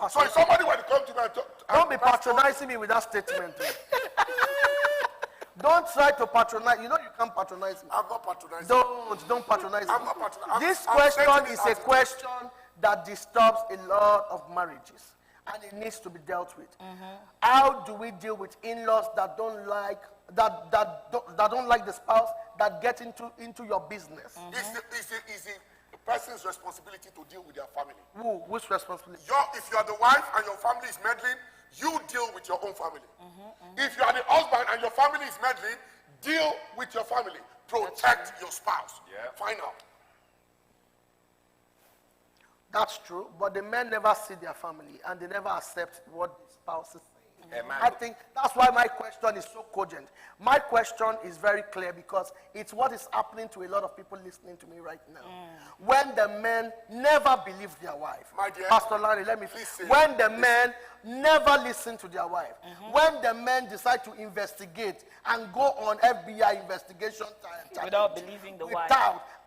So if somebody were to come to me and Don't be patronizing me with that statement. Don't try to patronize. You know you can't patronize me. I'm not patronizing. Don't patronize me. I'm not patronizing. This I'm question stating is it a as it is. question that disturbs a lot of marriages, and it needs to be dealt with. How do we deal with in-laws that don't like that don't like the spouse that get into your business? It's the person's responsibility to deal with their family. Which responsibility? If you are the wife and your family is meddling, you deal with your own family. If you are the husband and your family is meddling, deal with your family. Protect your spouse. Yeah. Final. That's true, but the men never see their family and they never accept what the spouse is saying. Amen. I think that's why my question is so cogent. My question is very clear because it's what is happening to a lot of people listening to me right now. When the men never believe their wife. My dear, Pastor Lanre, let me listen, when the men never listen to their wife. When the men decide to investigate and go on FBI investigation time. Without believing the wife.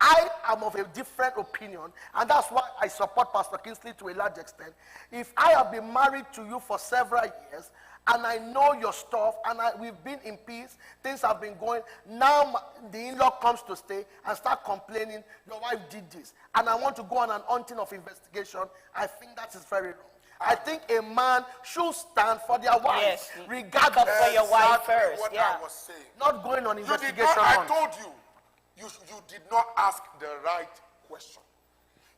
I am of a different opinion, and that's why I support Pastor Kingsley to a large extent. If I have been married to you for several years, and I know your stuff, and we've been in peace, things have been going, now the in-law comes to stay and start complaining, your wife did this, and I want to go on an hunting of investigation, I think that is very wrong. I think a man should stand for their wife, Yes, regardless for your wife Exactly first, what yeah. I was saying. not going on You did investigation not, I hunt. told you, you did not ask the right question.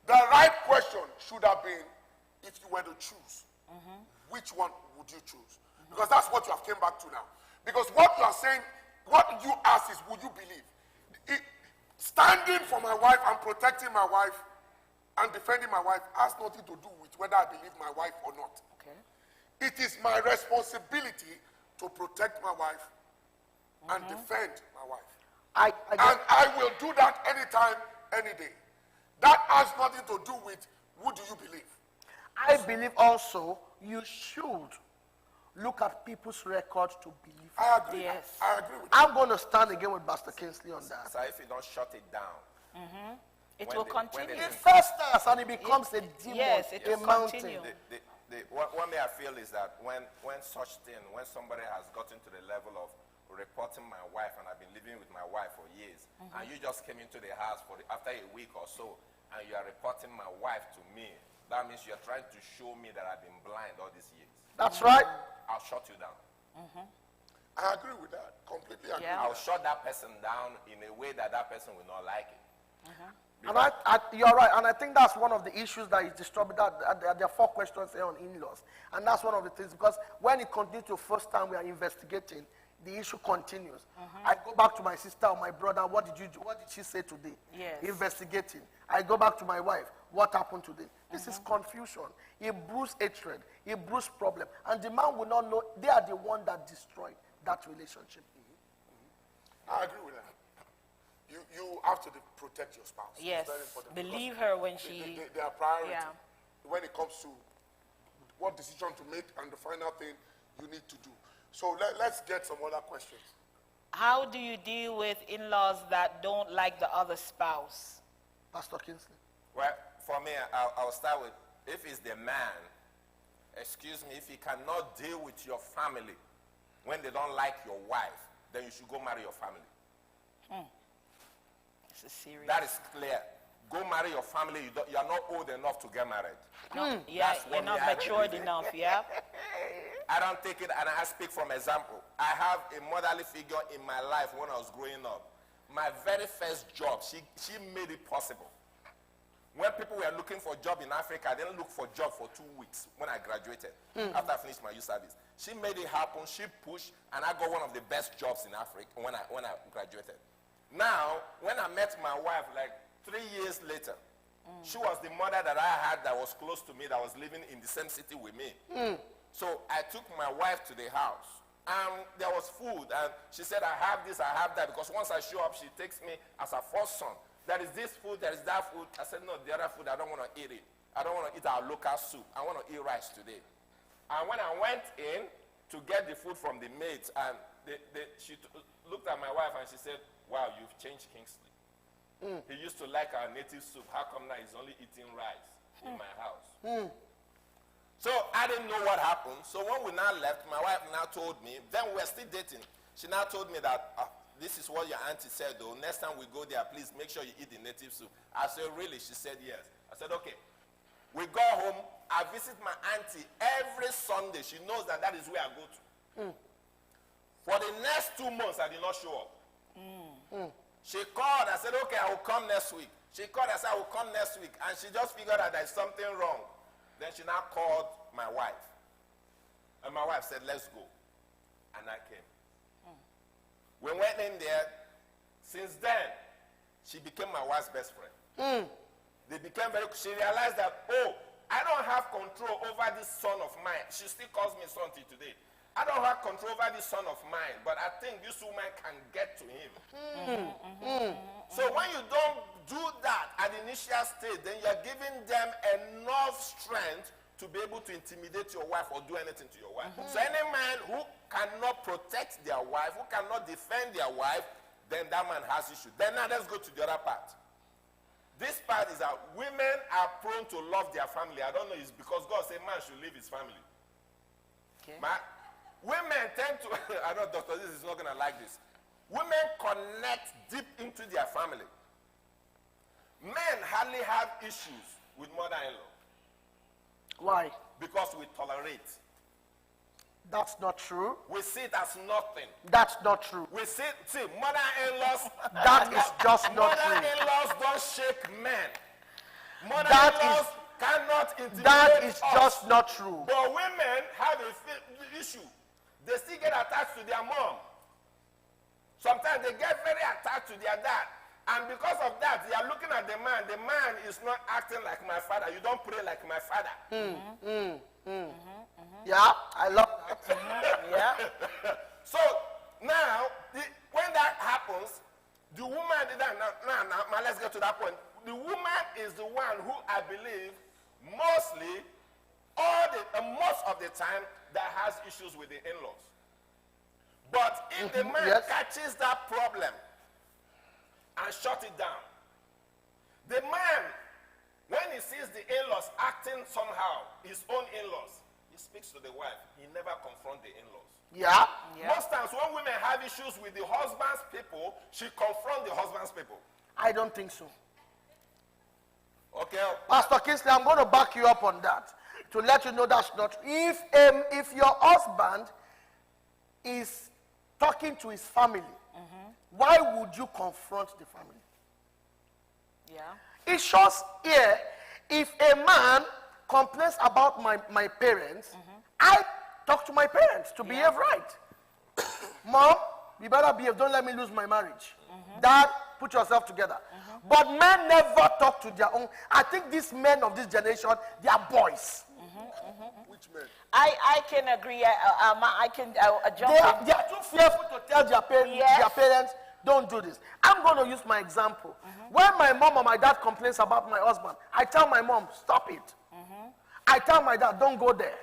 The right question should have been, if you were to choose, which one would you choose? Because that's what you have came back to now. Because what you are saying, what you ask is, would you believe? Standing for my wife and protecting my wife and defending my wife has nothing to do with whether I believe my wife or not. Okay. It is my responsibility to protect my wife and defend my wife. And I will do that anytime, any day. That has nothing to do with who do you believe. I believe also you should look at people's record to believe. I agree. Yes. I agree with you. I'm going to stand again with Pastor Kingsley on that. So if you don't shut it down, It When will they- continue. It festers and it becomes a demon, Yes, it a will mountain. continue. what may I feel is that when such thing, when somebody has gotten to the level of reporting my wife, and I've been living with my wife for years, and you just came into the house after a week or so, and you are reporting my wife to me, that means you're trying to show me that I've been blind all these years. That's right. I'll shut you down. I agree with that. Completely agree. Yeah. I'll shut that person down in a way that person will not like it. And you're right, and I think that's one of the issues that is disturbing. There are 4 questions here on in-laws, and that's one of the things, because when it continues to first time we are investigating, the issue continues. I go back to my sister or my brother. What did you do? What did she say today? Yes. Investigating. I go back to my wife. What happened today? This is confusion. It brews hatred. It brews problem, and the man will not know they are the one that destroyed that relationship. I agree with that. You have to protect your spouse. Yes. It's very important. Believe her when she. They are priority Yeah. when it comes to what decision to make and the final thing you need to do. So let's get some other questions. How do you deal with in-laws that don't like the other spouse? Pastor Kingsley. Well, for me, I'll start with, if it's the man, excuse me, if he cannot deal with your family when they don't like your wife, then you should go marry your family. This is serious. That is clear. Go marry your family. You are not old enough to get married. No, yeah, That's you're what not we are matured doing. enough, yeah? I don't take it, and I speak from example. I have a motherly figure in my life when I was growing up. My very first job, she made it possible. When people were looking for a job in Africa, I didn't look for a job for 2 weeks when I graduated, after I finished my youth service. She made it happen, she pushed, and I got one of the best jobs in Africa when I graduated. Now, when I met my wife, like 3 years later, she was the mother that I had that was close to me, that was living in the same city with me. So I took my wife to the house, and there was food, and she said, I have this, I have that, because once I show up, she takes me as her first son. There is this food, there is that food. I said, no, the other food, I don't want to eat it. I don't want to eat our local soup. I want to eat rice today. And when I went in to get the food from the maids, and she looked at my wife and she said, wow, you've changed Kingsley. He used to like our native soup. How come now he's only eating rice in my house? So I didn't know what happened. So when we now left, my wife now told me, then we were still dating. She now told me that, this is what your auntie said, though. Next time we go there, please make sure you eat the native soup. I said, really? She said, yes. I said, okay. We go home. I visit my auntie every Sunday. She knows that is where I go to. For the next 2 months, I did not show up. She called. I said, okay, I will come next week. She called. I said, I will come next week. And she just figured out there's something wrong. Then she now called my wife. And my wife said, let's go. And I came. We went in there. Since then, she became my wife's best friend. They became she realized that, oh, I don't have control over this son of mine. She still calls me son till today. I don't have control over this son of mine, but I think this woman can get to him. So when you don't do that at the initial stage, then you're giving them enough strength to be able to intimidate your wife or do anything to your wife. So any man who cannot protect their wife, who cannot defend their wife, then that man has issues. Then now let's go to the other part. This part is that women are prone to love their family. I don't know, it's because God said man should leave his family. Okay. Women tend to, I know Dr. This is not going to like this. Women connect deep into their family. Men hardly have issues with mother-in-law. Why? Because we tolerate. That's not true. We see it as nothing. That's not true. We see mother-in-laws. That is just not true. Mother-in-laws don't shake men. That Mother-in-laws cannot intimidate That is us. just not true. But women have an issue. They still get attached to their mom. Sometimes they get very attached to their dad. And because of that, you are looking at the man. The man is not acting like my father. You don't pray like my father. Yeah, I love that. Yeah. So now, when that happens, the woman, now, let's get to that point. The woman is the one who I believe mostly, most of the time, that has issues with the in-laws. But if the man catches that problem and shut it down, the man, when he sees the in-laws acting somehow, his own in-laws, he speaks to the wife. He never confronts the in-laws. Yeah. Most times when women have issues with the husband's people, she confronts the husband's people. I don't think so. Okay. Pastor Kingsley, I'm going to back you up on that to let you know that's not. If your husband is talking to his family, why would you confront the family? Yeah. It shows here, if a man complains about my parents, I talk to my parents to behave right. Mom, you better behave. Don't let me lose my marriage. Dad, put yourself together. But men never talk to their own. I think these men of this generation, they are boys. Which men? I can agree. I can jump in. They are too fearful to tell their parents, don't do this. I'm going to use my example. When my mom or my dad complains about my husband, I tell my mom, stop it. I tell my dad, don't go there.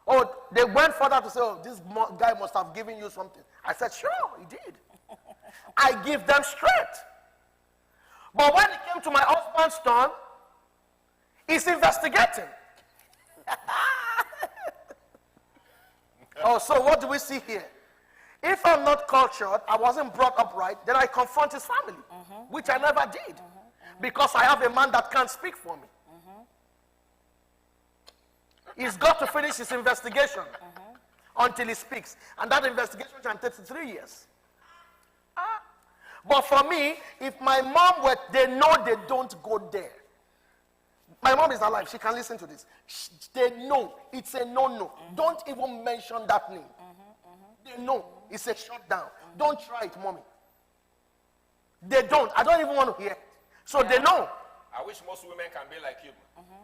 Oh, they went further to say, oh, this guy must have given you something. I said, sure, he did. I give them straight. But when it came to my husband's turn, he's investigating. Oh, so what do we see here? If I'm not cultured, I wasn't brought up right, then I confront his family, which I never did, because I have a man that can't speak for me. He's got to finish his investigation until he speaks, and that investigation can take 3 years. But for me, if my mom they know they don't go there. My mom is alive. She can listen to this. They know it's a no-no. Don't even mention that name. They know it's a shutdown. Don't try it, mommy. They don't. I don't even want to hear it. So they know. I wish most women can be like you.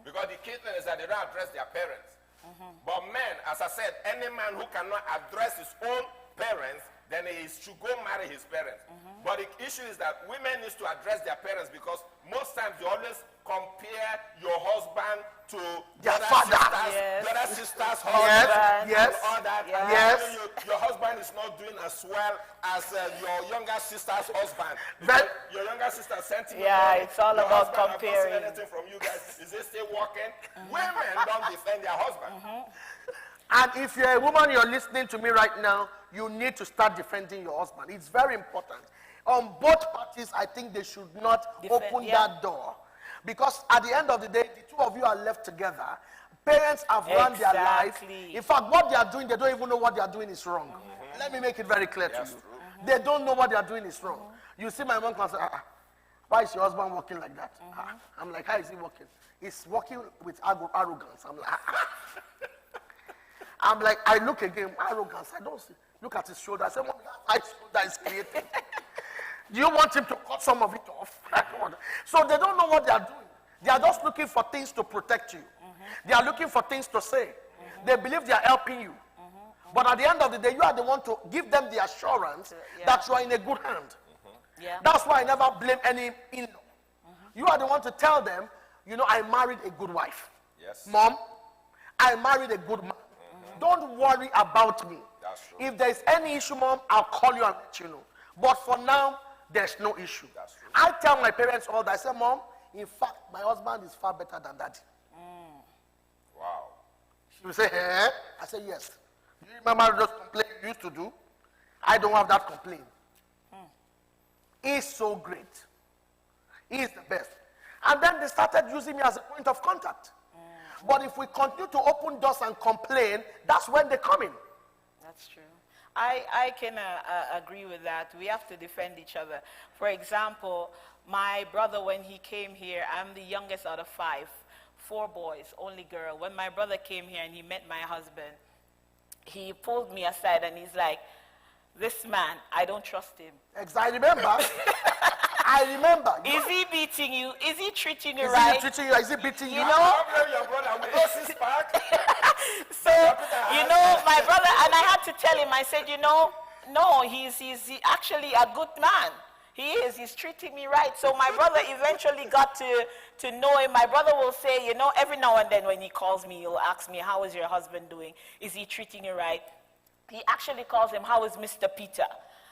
Because the key thing is that they don't address their parents. But men, as I said, any man who cannot address his own parents, then he should go marry his parents. But the issue is that women need to address their parents, because most times you always compare your husband to Their father. The other sister's husband. Yes. And all that. Yes. And Yes. your husband is not doing as well as your younger sister's husband. But- Your younger sister sent you. Yeah, it's all your about husband has not seen comparing. anything from you guys. Is he still working? Women don't defend their husband. And if you're a woman, you're listening to me right now, you need to start defending your husband. It's very important. On both parties, I think they should not open that door. Because at the end of the day, the two of you are left together. Parents have run their life. In fact, what they are doing, they don't even know what they are doing is wrong. Let me make it very clear to you. They don't know what they are doing is wrong. You see my mom can say, why is your husband walking like that? I'm like, how is he walking? He's walking with arrogance. I'm like, I look again, arrogance. I don't see. Look at his shoulder. I say, what shoulder is created? Do you want him to cut some of it off? So they don't know what they are doing. They are just looking for things to protect you. They are looking for things to say. They believe they are helping you. But at the end of the day, you are the one to give them the assurance that you are in a good hand. That's why I never blame any in-law. You are the one to tell them, you know, I married a good wife. Yes. Mom, I married a good man. Don't worry about me. That's true. If there's any issue, Mom, I'll call you and let you know. But for now, there's no issue. That's true. I tell my parents all that. I say, Mom, in fact, my husband is far better than Daddy. Wow. She will say, eh? I say, yes. Do you remember those complaints you used to do? I don't have that complaint. He's so great. He's the best. And then they started using me as a point of contact. But if we continue to open doors and complain, that's when they come in. That's true. I can agree with that. We have to defend each other. For example, my brother, when he came here, I'm the youngest out of 5. 4 boys, only girl. When my brother came here and he met my husband, he pulled me aside and he's like, this man, I don't trust him. Exactly, remember? I remember. Is he beating you? Is he treating you Is right? he treating you? Is he beating you? You know? Problem your brother with no six pack. So, you know, my brother, and I had to tell him, I said, you know, no, he's actually a good man. He is. He's treating me right. So my brother eventually got to know him. My brother will say, you know, every now and then when he calls me, he'll ask me, how is your husband doing? Is he treating you right? He actually calls him, how is Mr. Peter?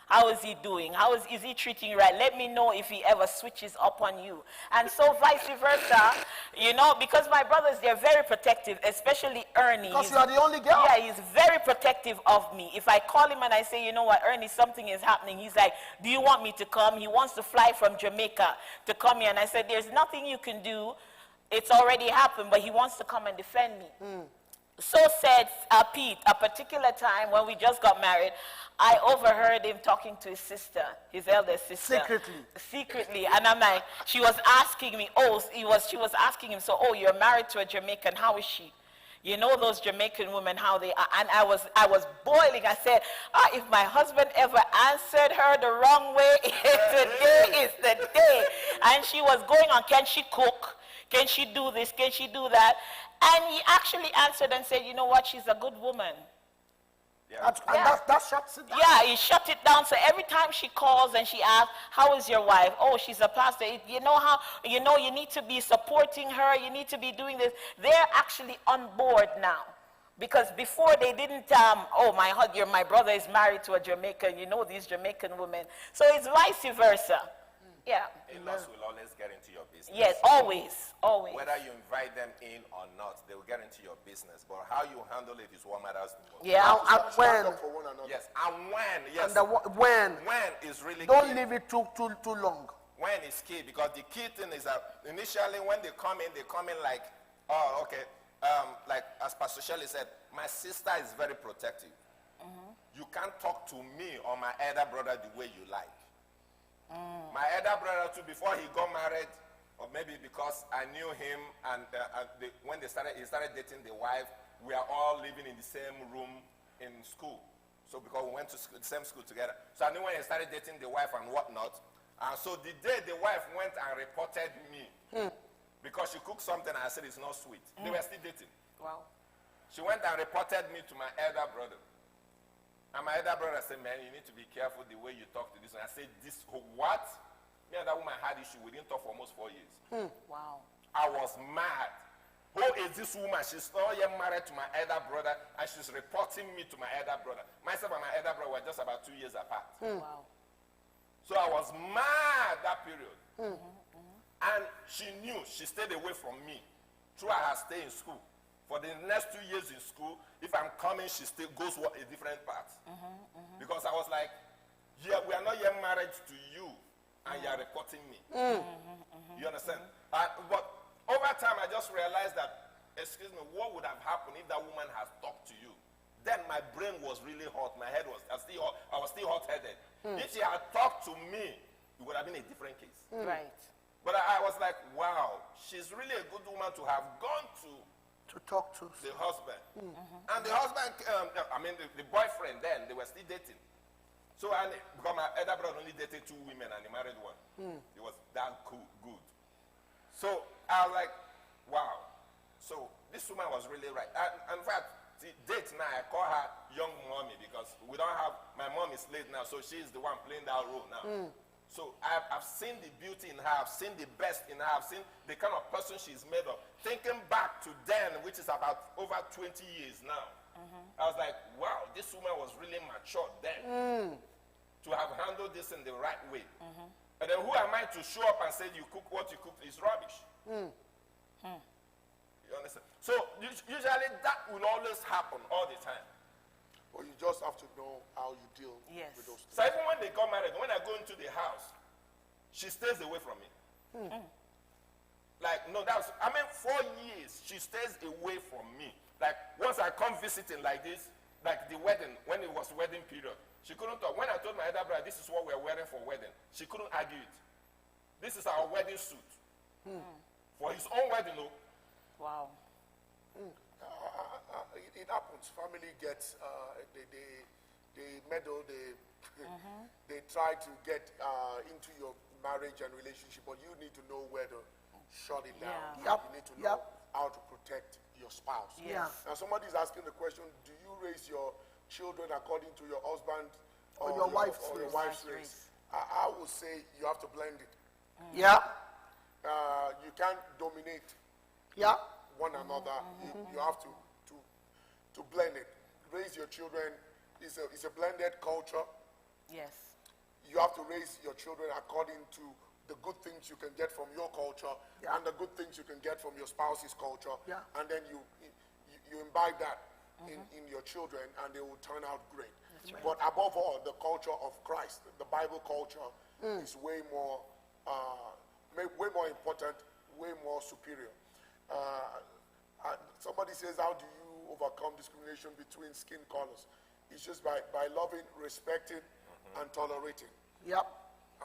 How is he doing? Is he treating you right? Let me know if he ever switches up on you. And so vice versa, you know, because my brothers, they're very protective, especially Ernie. Because you are the only girl. Yeah, he's very protective of me. If I call him and I say, you know what, Ernie, something is happening, he's like, do you want me to come? He wants to fly from Jamaica to come here. And I said, there's nothing you can do. It's already happened, but he wants to come and defend me. So said Pete, a particular time when we just got married, I overheard him talking to his sister, his elder sister. Secretly. And I'm like, she was asking me, she was asking him, so, you're married to a Jamaican, how is she? You know those Jamaican women, how they are. And I was boiling. I said, if my husband ever answered her the wrong way, today is the day. And she was going on, can she cook? Can she do this? Can she do that? And he actually answered and said, you know what, she's a good woman. Yeah. That shuts it down. Yeah, he shut it down. So every time she calls and she asks, how is your wife? Oh, she's a pastor. You know how, you need to be supporting her. You need to be doing this. They're actually on board now. Because before they didn't, my brother is married to a Jamaican. You know these Jamaican women. So it's vice versa. Yeah. In-laws will always get into your business. Yes, always. Whether you invite them in or not, they will get into your business. But how you handle it is what matters the most. Yeah. When? For one another. Yes, and when. Yes. And when? When is really Don't key. leave it too long. When is key, because the key thing is that initially when they come in like, oh, okay. Like as Pastor Shelley said, my sister is very protective. You can't talk to me or my elder brother the way you like. My elder brother too, before he got married, or maybe because I knew him, and when he started dating the wife, we are all living in the same room in school. So because we went to the same school together. So I knew when he started dating the wife and whatnot. And so the day the wife went and reported me, because she cooked something and I said it's not sweet. They were still dating. Wow. She went and reported me to my elder brother. And my elder brother said, man, you need to be careful the way you talk to this one. I said, this, what? Me and that woman had issue. We didn't talk for almost 4 years. Wow. I was mad. Who is this woman? She's not yet married to my elder brother, and she's reporting me to my elder brother. Myself and my elder brother were just about 2 years apart. Wow. So I was mad that period. And she knew. She stayed away from me throughout her stay in school. For the next 2 years in school, if I'm coming, she still goes a different path. Because I was like, yeah, we are not yet married to you, and you are reporting me. You understand? But over time, I just realized that, excuse me, what would have happened if that woman has talked to you? Then my brain was really hot. My head was I was still hot-headed. If she had talked to me, it would have been a different case. Right. But I was like, wow, she's really a good woman to have gone to talk to the husband. And the husband, the boyfriend then, they were still dating. So, because my elder brother only dated 2 women and he married one. It was that good. So, I was like, wow. So, this woman was really right. And in fact, the date now, I call her young mommy because we don't have, my mom is late now, so she's the one playing that role now. So I've seen the beauty in her, I've seen the best in her, I've seen the kind of person she's made of. Thinking back to then, which is about over 20 years now, I was like, wow, this woman was really mature then to have handled this in the right way. And then who am I to show up and say you cook what you cook is rubbish? You understand? So usually that will always happen all the time. Well, you just have to know how you deal with those things. So even when they got married, when I go into the house, she stays away from me. Like, no, 4 years, she stays away from me. Like, once I come visiting like this, like the wedding, when it was wedding period, she couldn't talk. When I told my elder brother, this is what we're wearing for wedding, she couldn't argue it. This is our wedding suit. For his own wedding, no. Wow. It happens. Family gets, they meddle, they try to get into your marriage and relationship, but you need to know where to shut it down. Yeah. Yep. You need to know Yep. how to protect your spouse. Yes. Now somebody's asking the question, do you raise your children according to your husband Or your wife's or your race. wife's Wife's race? I would say you have to blend it. Yeah. You can't dominate Yeah. one another. You have to blend it. Raise your children. It's a blended culture. Yes. You have to raise your children according to the good things you can get from your culture Yeah. and the good things you can get from your spouse's culture. Yeah. And then you imbibe that in your children, and they will turn out great. But above all, the culture of Christ, the Bible culture, is way more important, way more superior. Somebody says, how do you overcome discrimination between skin colors? It's just by loving, respecting, and tolerating. Yep.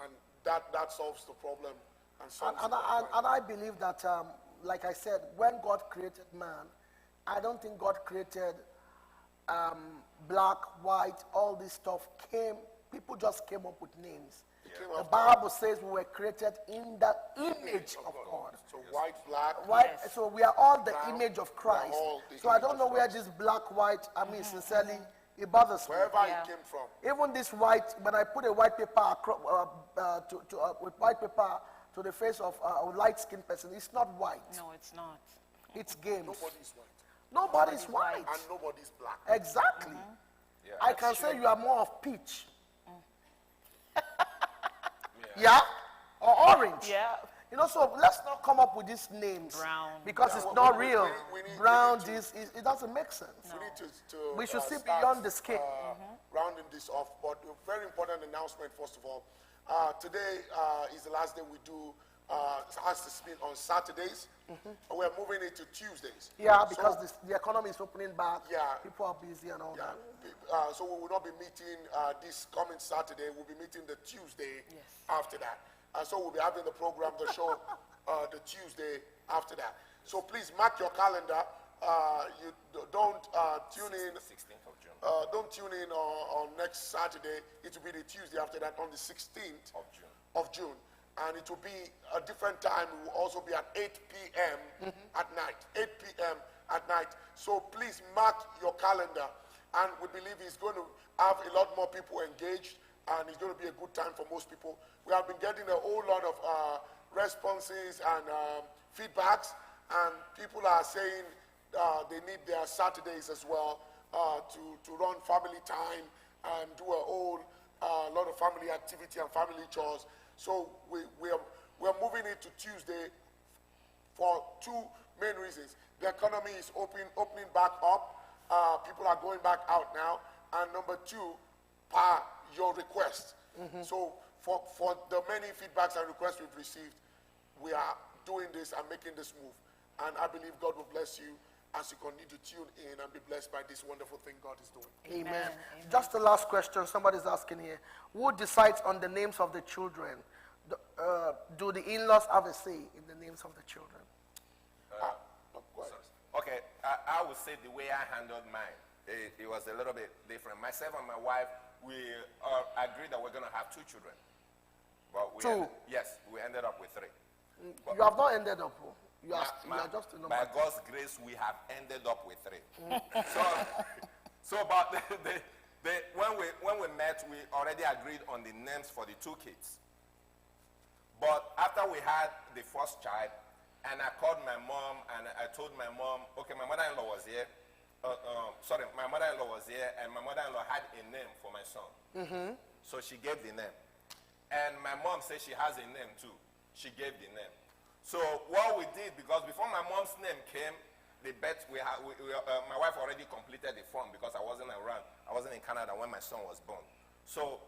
And that solves the problem. And I believe that, like I said, when God created man, I don't think God created black, white, all this stuff people just came up with names. The Bible says we were created in the image of God. So white, black, Yes. So we are all the brown, image of we are Christ. all the So I image don't of know where Christ. this black, white, sincerely, it bothers me. wherever Yeah. it came from. Even this white, when I put a white paper with white paper to the face of a light-skinned person, it's not white. No, it's not. It's games. Nobody's white. Nobody's Nobody's white. And nobody's black. Exactly. Yeah, I that's can true. say you are more of peach. Yeah? Or orange. Yeah. You know, so let's not come up with these names. Brown. Because Yeah, it's we- not we- real. we need- we Brown, need to- this, it doesn't make sense. We need to We should see start, beyond the skin. rounding this off. But a very important announcement, first of all. Today is the last day we do has to spin on Saturdays. We're moving it to Tuesdays. Yeah, because So, the economy is opening back. Yeah. People are busy and all yeah, that. so we will not be meeting this coming Saturday. We'll be meeting the Tuesday Yes. after that. So we'll be having the program, the show, the Tuesday after that. So please mark your calendar. Don't tune in. 16th of June. Don't tune in on next Saturday. It will be the Tuesday after that on the 16th Of June. And it will be a different time. It will also be at 8 p.m. at night. 8 p.m. at night. So please mark your calendar. And we believe it's going to have a lot more people engaged, and it's going to be a good time for most people. We have been getting a whole lot of responses and feedbacks, and people are saying they need their Saturdays as well to run family time and do a whole lot of family activity and family chores. So we're moving it to Tuesday for two main reasons. The economy is opening back up. People are going back out now. And number two, per your request. So for the many feedbacks and requests we've received, we are doing this and making this move. And I believe God will bless you as you continue to tune in and be blessed by this wonderful thing God is doing. Amen. Just the last question somebody's asking here. Who decides on the names of the children? Do the in-laws have a say in the names of the children? Go ahead. Okay, I would say the way I handled mine, it was a little bit different. Myself and my wife, we agreed that we're going to have 2 children. But we Two? yes, we ended up with 3. But You have not ended up. Oh. You are just a number. by God's grace, we have ended up with 3. But when we met, we already agreed on the names for the 2 kids. But after we had the first child, and I called my mom and I told my mom, okay, my mother-in-law was here. My mother-in-law was here, and my mother-in-law had a name for my son. So she gave the name. And my mom said she has a name too. She gave the name. So what we did, because before my mom's name came, my wife already completed the form because I wasn't around. I wasn't in Canada when my son was born. So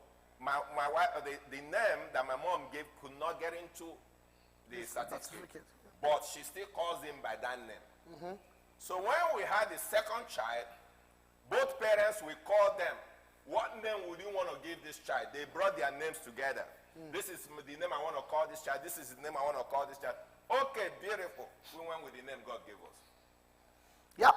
my wife, the name that my mom gave could not get into the certificate. But she still calls him by that name. So when we had the second child, both parents, we called them. What name would you want to give this child? They brought their names together. This is the name I want to call this child. This is the name I want to call this child. Okay, beautiful. We went with the name God gave us. Yep.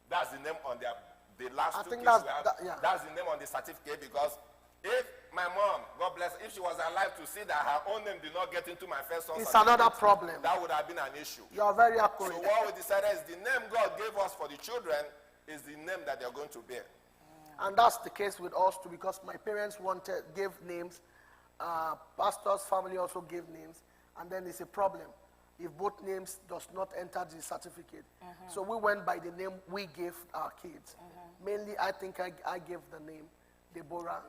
That's the name on the last I 2 think kids that's- we have. that- yeah. That's the name on the certificate, because if my mom, God bless her, if she was alive alive to see that her own name did not get into my first son's It's certificate, another problem. that would have been an issue. You are very So accurate. what we decided is the name God gave us for the children is the name that they're going to bear. And that's the case with us too, because my parents gave names, pastor's family also gave names, and then it's a problem if both names does not enter the certificate. So we went by the name we gave our kids. Mainly, I think I gave the name Deborah,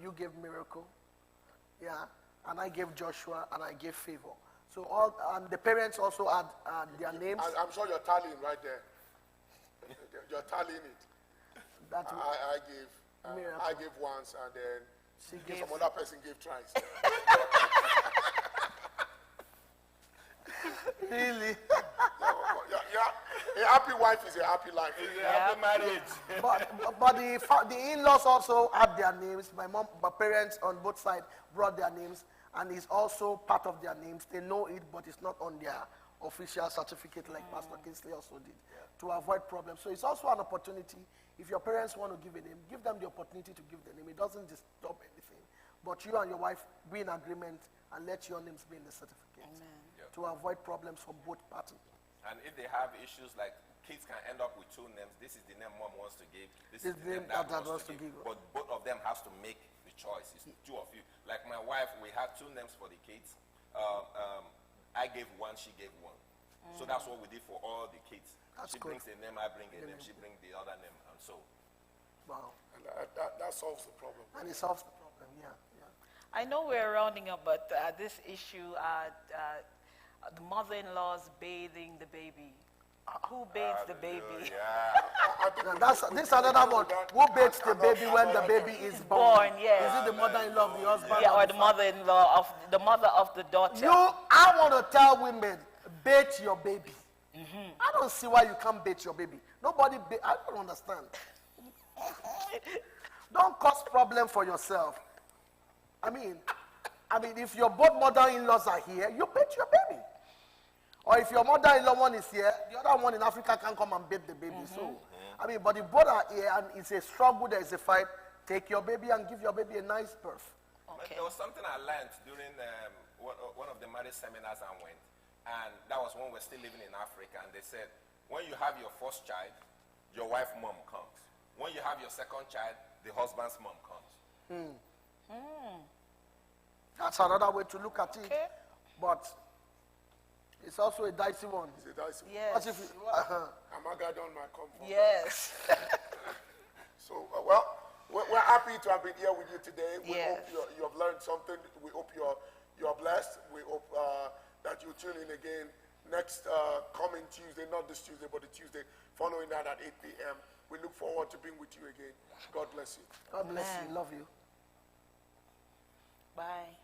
you gave Miracle, yeah, and I gave Joshua, and I gave Favor. So and the parents also had their names. I'm sure you're tallying right there. You're tallying it. That I gave once, and then some other person gave twice. Really? Yeah, a happy wife is a happy life. Happy marriage. But the in-laws also had their names. My parents on both sides brought their names, and it's also part of their names. They know it, but it's not on their official certificate like Pastor Kingsley also did, to avoid problems. So it's also an opportunity. If your parents want to give a name, give them the opportunity to give the name. It doesn't disturb anything. But you and your wife be in agreement and let your names be in the certificate to avoid problems for both parties. And if they have issues like kids can end up with two names, this is the name mom wants to give, this is the name dad wants to give. But both of them has to make the choice. It's two of you. Like my wife, we had two names for the kids. I gave one, she gave one. So that's what we did for all the kids. She brings a name, I bring a name, she brings the other name, and so. Wow. And that solves the problem. And it solves the problem, yeah. I know we're rounding up, but this issue, the mother-in-law's bathing the baby. Who bathes the baby? Yeah. Now this another one. Who bathes the baby when the baby is born? Yes. Is it the mother-in-law of the husband? Yeah, or the mother-in-law of the mother of the daughter. I want to tell women, bathe your baby. I don't see why you can't bathe your baby. I don't understand. Don't cause problem for yourself. I mean, if your both mother-in-laws are here, you bathe your baby. Or if your mother-in-law one is here, the other one in Africa can come and bathe the baby. So, but if both are here and it's a struggle, there is a fight, take your baby and give your baby a nice birth. Okay. There was something I learned during one of the marriage seminars I went, and that was when we're still living in Africa, and they said, when you have your first child, your wife's mom comes. When you have your second child, the husband's mom comes. That's another way to look at it. Okay. But it's also a dicey one. It's a dicey one. Yes. What if Armageddon might come from Yes. So, well, we're happy to have been here with you today. We Yes. hope you have learned something. We hope you're blessed. We hope that you tune in again next coming Tuesday, not this Tuesday, but the Tuesday following that at 8 p.m. We look forward to being with you again. God bless you. God bless you. Love you. Bye.